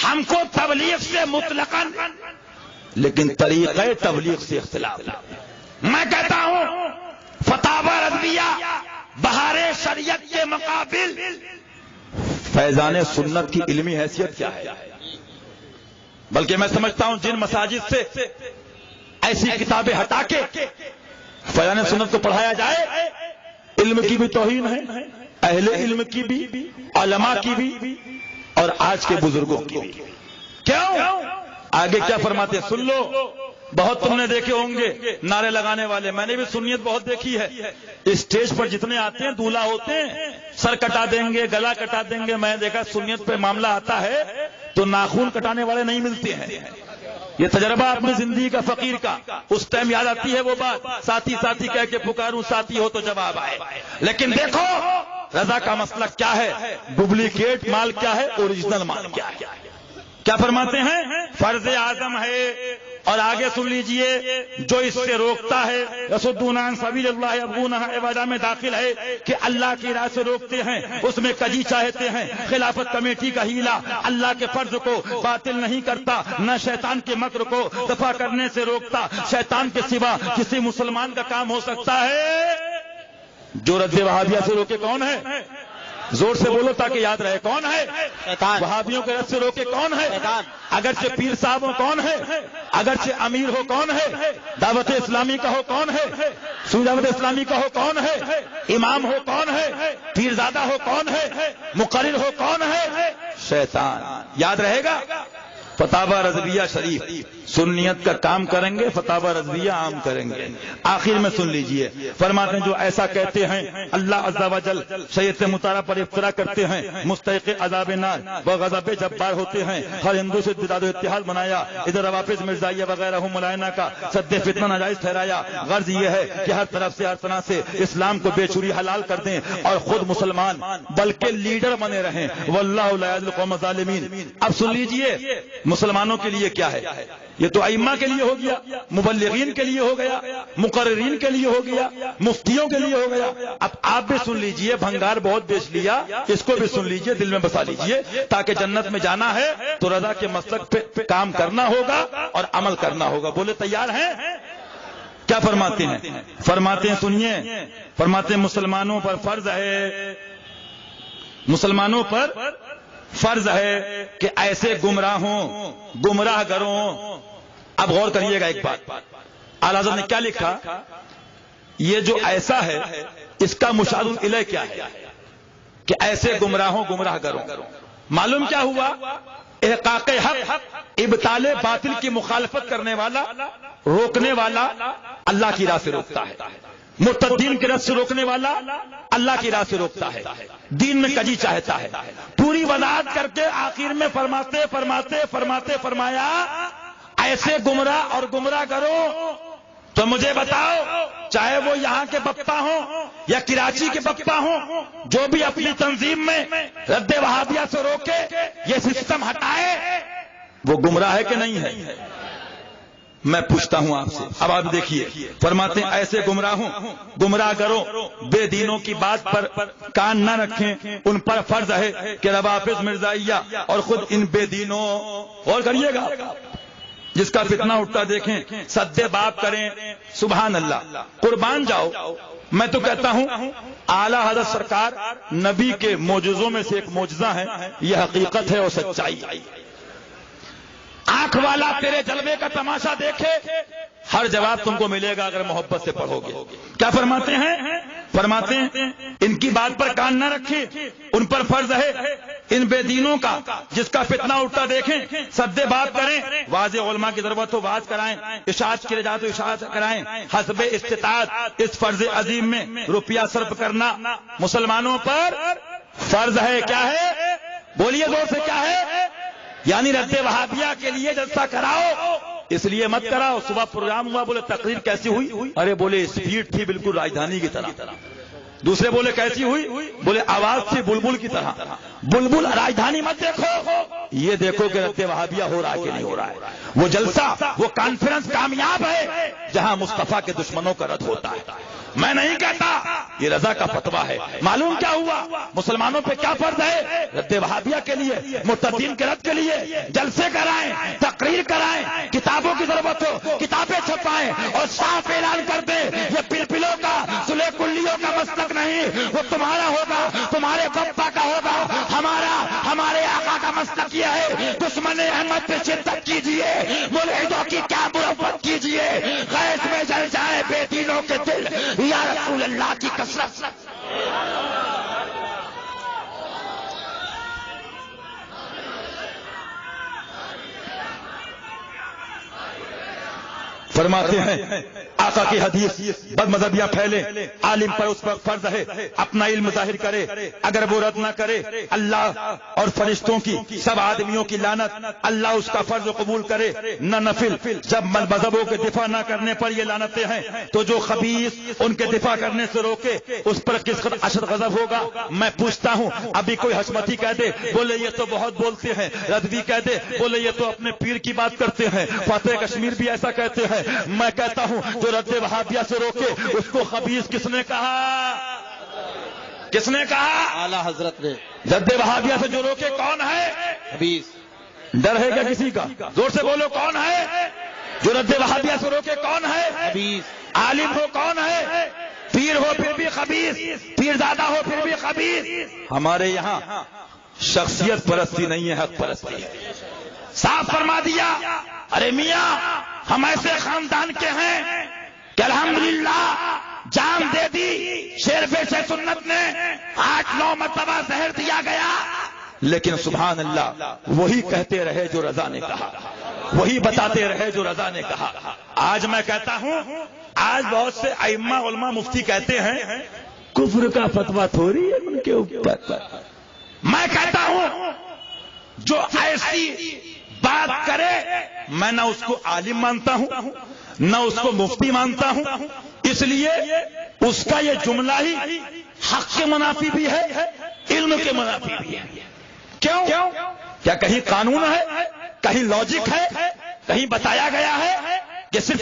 ہم کو تبلیغ سے مطلقاً، لیکن طریقہ تبلیغ سے اختلاف۔ میں کہتا ہوں فتاوی رضویہ بہار شریعت کے مقابل فیضان سنت کی علمی حیثیت کیا ہے؟ بلکہ میں سمجھتا ہوں جن مساجد سے ایسی کتابیں ہٹا کے فیضان سنت کو پڑھایا جائے، علم کی بھی توہین ہے، اہل علم کی بھی، علماء کی بھی، اور آج کے بزرگوں کی بھی۔ کیوں؟ آگے کیا فرماتے ہیں؟ سن لو، بہت تم نے دیکھے ہوں گے نعرے لگانے والے، میں نے بھی سنیت بہت دیکھی ہے۔ اسٹیج پر جتنے آتے ہیں دولہا ہوتے ہیں، سر کٹا دیں گے، گلا کٹا دیں گے۔ میں نے دیکھا سنیت پہ معاملہ آتا ہے تو ناخون کٹانے والے نہیں ملتے ہیں۔ یہ تجربہ اپنی زندگی کا فقیر کا، اس ٹائم یاد آتی ہے وہ بات، ساتھی ساتھی کہہ کے پکاروں، ساتھی ہو تو جواب آئے۔ لیکن دیکھو رضا کا مسئلہ کیا ہے، ڈپلیکیٹ مال کیا ہے، اوریجنل مال کیا ہے۔ کیا فرماتے ہیں؟ فرض اعظم ہے۔ اور آگے سن لیجئے، جو اس سے روکتا ہے، یصدون عن سبیل اللہ یبغونها عوجا میں داخل ہے کہ اللہ کی راہ سے روکتے ہیں، اس میں کجی چاہتے ہیں۔ خلافت کمیٹی کا ہیلا اللہ کے فرض کو باطل نہیں کرتا، نہ شیطان کے مکر کو دفع کرنے سے روکتا۔ شیطان کے سوا کسی مسلمان کا کام ہو سکتا ہے؟ جو رد وہابیہ سے روکے کون ہے؟ زور سے بولو تاکہ یاد رہے، کون ہے؟ وہابیوں کے رد سے روکے کون ہے؟ اگرچہ پیر صاحب ہو کون ہے؟ اگرچہ امیر ہو کون ہے؟ دعوت اسلامی کا ہو کون ہے؟ دعوت اسلامی کا ہو کون ہے؟ امام ہو کون ہے؟ پیرزادہ ہو کون ہے؟ مقرر ہو کون ہے؟ شیطان. یاد رہے گا؟ فتاوی رضویہ شریف سنیت کا کام کریں گے، فتاوی رضویہ عام کریں گے. آخر میں سن لیجئے، فرماتے ہیں جو ایسا کہتے ہیں اللہ عز و جل شریعت مطالعہ پر افطرا کرتے ہیں، مستحق عذاب نار و غضب جبار ہوتے ہیں، ہر ہندو سے اتحاد و اتحاد بنایا، ادھر روافظ مرزائیہ وغیرہ ملائنہ کا سد فتنہ ناجائز ٹھہرایا. غرض یہ ہے کہ ہر طرف سے ہر طرح سے اسلام کو بے چوری حلال کر دیں اور خود مسلمان بلکہ لیڈر بنے رہیں. واللہ لا یہدی القوم الظالمین. اب سن لیجئے مسلمانوں کے لیے کیا ہے. یہ تو ائمہ کے لیے ہو گیا، مبلغین کے لیے ہو گیا، مقررین کے لیے ہو گیا، مفتیوں کے لیے ہو گیا. اب آپ بھی سن لیجئے، بھنگار بہت بیچ لیا، اس کو بھی سن لیجئے، دل میں بسا لیجئے. تاکہ جنت میں جانا ہے تو رضا کے مسلک پہ کام کرنا ہوگا اور عمل کرنا ہوگا. بولے تیار ہیں؟ کیا فرماتے ہیں؟ فرماتے ہیں سنیے، فرماتے ہیں مسلمانوں پر فرض ہے، مسلمانوں پر فرض ہے کہ ایسے گمراہوں، گمراہ گروں. اب غور کریے گا ایک بات، اعلی حضرت نے کیا لکھا؟ یہ جو ایسا ہے اس کا مشار الیہ کیا ہے کہ ایسے گمراہوں، گمراہ گروں. معلوم کیا ہوا؟ احقاق حق، ابطال باطل کی مخالفت کرنے والا، روکنے والا اللہ کی راہ سے روکتا ہے. مرتدین کی راہ سے روکنے والا اللہ کی راہ سے روکتا ہے. دین میں کجی چاہتا ہے. پوری وضاحت کر کے آخر میں فرماتے فرمایا ایسے گمراہ اور گمراہ کرو تو مجھے بتاؤ، چاہے وہ یہاں کے بپا ہوں یا کراچی کے بپا ہوں، جو بھی اپنی تنظیم میں رد وہابیہ سے روکے، یہ سسٹم ہٹائے، وہ گمراہ ہے کہ نہیں ہے؟ میں پوچھتا ہوں آپ سے. اب آپ دیکھیے، فرماتے ہیں ایسے گمراہوں، گمراہ کرو، بے دینوں کی بات پر کان نہ رکھیں، ان پر فرض ہے کہ روافظ مرزائیہ اور خود ان بے دینوں، اور کریے گا، جس کا فتنہ اٹھتا دیکھیں سد باب کریں. سبحان اللہ، قربان جاؤ. میں تو کہتا ہوں اعلی حضرت سرکار نبی کے معجزوں میں سے ایک معجزہ ہے، یہ حقیقت ہے اور سچائی. آنکھ والا تیرے جلوے کا تماشا دیکھے، ہر جواب تم کو ملے گا اگر محبت سے پڑھو گے. کیا فرماتے ہیں؟ فرماتے ہیں ان کی بات پر کان نہ رکھیں، ان پر فرض ہے ان بے دینوں کا، جس کا فتنہ اٹھتا دیکھیں سد باب کریں. واضح علماء کی ضرورت ہو واضح کرائیں، اشاعت کی رجاعت ہو اشاعت کرائیں. حسب استطاعت اس فرض عظیم میں روپیہ صرف کرنا مسلمانوں پر فرض ہے. کیا ہے؟ بولیے زور سے، کیا ہے؟ یعنی رد وہابیہ کے لیے جلسہ کراؤ، اس لیے مت کراؤ. صبح پروگرام ہوا، بولے تقریر کیسی ہوئی؟ ارے بولے اسپیڈ تھی بالکل راجدھانی کی طرح. دوسرے بولے کیسی ہوئی؟ بولے آواز تھی بلبل کی طرح. بلبل راجدھانی مت دیکھو، یہ دیکھو کہ رد وہابیہ ہو رہا ہے کہ نہیں ہو رہا ہے. وہ جلسہ، وہ کانفرنس کامیاب ہے جہاں مصطفیٰ کے دشمنوں کا رد ہوتا ہے. میں نہیں کہتا، یہ رضا کا فتویٰ ہے. معلوم کیا ہوا؟ مسلمانوں پہ کیا فرض ہے؟ رد وہابیہ کے لیے، مرتدین کے رد کے لیے جلسے کرائیں، تقریر کرائیں، کتابوں کی ضرورت ہو کتابیں چھپائیں اور صاف اعلان کر دیں یہ پلپلوں کا، سلے کلیوں کا مسلک نہیں، وہ تمہارا ہوگا، تمہارے بپا کا ہوگا. ہمارے آقا کا مسلک یہ ہے، دشمن احمد پہ شدت کیجیے، ملحدوں کی کیا مرفت کیجیے، غیظ میں جل جائے بے دینوں کے دل، یا رسول اللہ کی کثرت. فرماتے ہیں آقا کی حدیث، بد مذہبیہ پھیلے، عالم پر اس وقت فرض ہے اپنا علم ظاہر کرے، اگر وہ رد نہ کرے اللہ اور فرشتوں کی، سب آدمیوں کی لعنت، اللہ اس کا فرض قبول کرے نہ نفل. جب مذہبوں کے دفاع نہ کرنے پر یہ لعنتیں ہیں تو جو خبیث ان کے دفاع کرنے سے روکے اس پر کس قدر اشد غضب ہوگا. میں پوچھتا ہوں، ابھی کوئی حشمتی کہہ دے بولے یہ تو بہت بولتے ہیں، ردوی کہہ دے بولے یہ تو اپنے پیر کی بات کرتے ہیں، فاتح کشمیر بھی ایسا کہتے ہیں. میں کہتا ہوں جو رد وہابیہ سے روکے اس کو خبیث کس نے کہا؟ کس نے کہا؟ اعلیٰ حضرت نے. رد وہابیہ سے جو روکے کون ہے؟ خبیث. ڈر ہے کیا کسی کا؟ زور سے بولو، کون ہے جو رد وہابیہ سے روکے؟ کون ہے؟ خبیث. عالم ہو کون ہے؟ پیر ہو پھر بھی خبیث، پیر زادہ ہو پھر بھی خبیث. ہمارے یہاں شخصیت پرستی نہیں ہے، حق پرستی ہے. صاف فرما دیا. ارے میاں ہم ایسے خاندان کے ہیں کہ الحمدللہ جان دے دی، شیر پیش سنت نے 8-9 مرتبہ زہر دیا گیا، لیکن سبحان اللہ وہی کہتے رہے جو رضا نے کہا، وہی بتاتے رہے جو رضا نے کہا۔ آج میں کہتا ہوں، آج بہت سے ائمہ علماء مفتی کہتے ہیں کفر کا فتویٰ تھوڑی ہے ان کے اوپر۔ میں کہتا ہوں جو ایسی بات کرے میں نہ اس کو عالم مانتا ہوں نہ اس کو مفتی مانتا ہوں، اس لیے اس کا یہ جملہ ہی حق کے منافی بھی ہے، علم کے منافی بھی ہے۔ کیوں؟ کیا کہیں قانون ہے، کہیں لاجک ہے، کہیں بتایا گیا ہے کہ صرف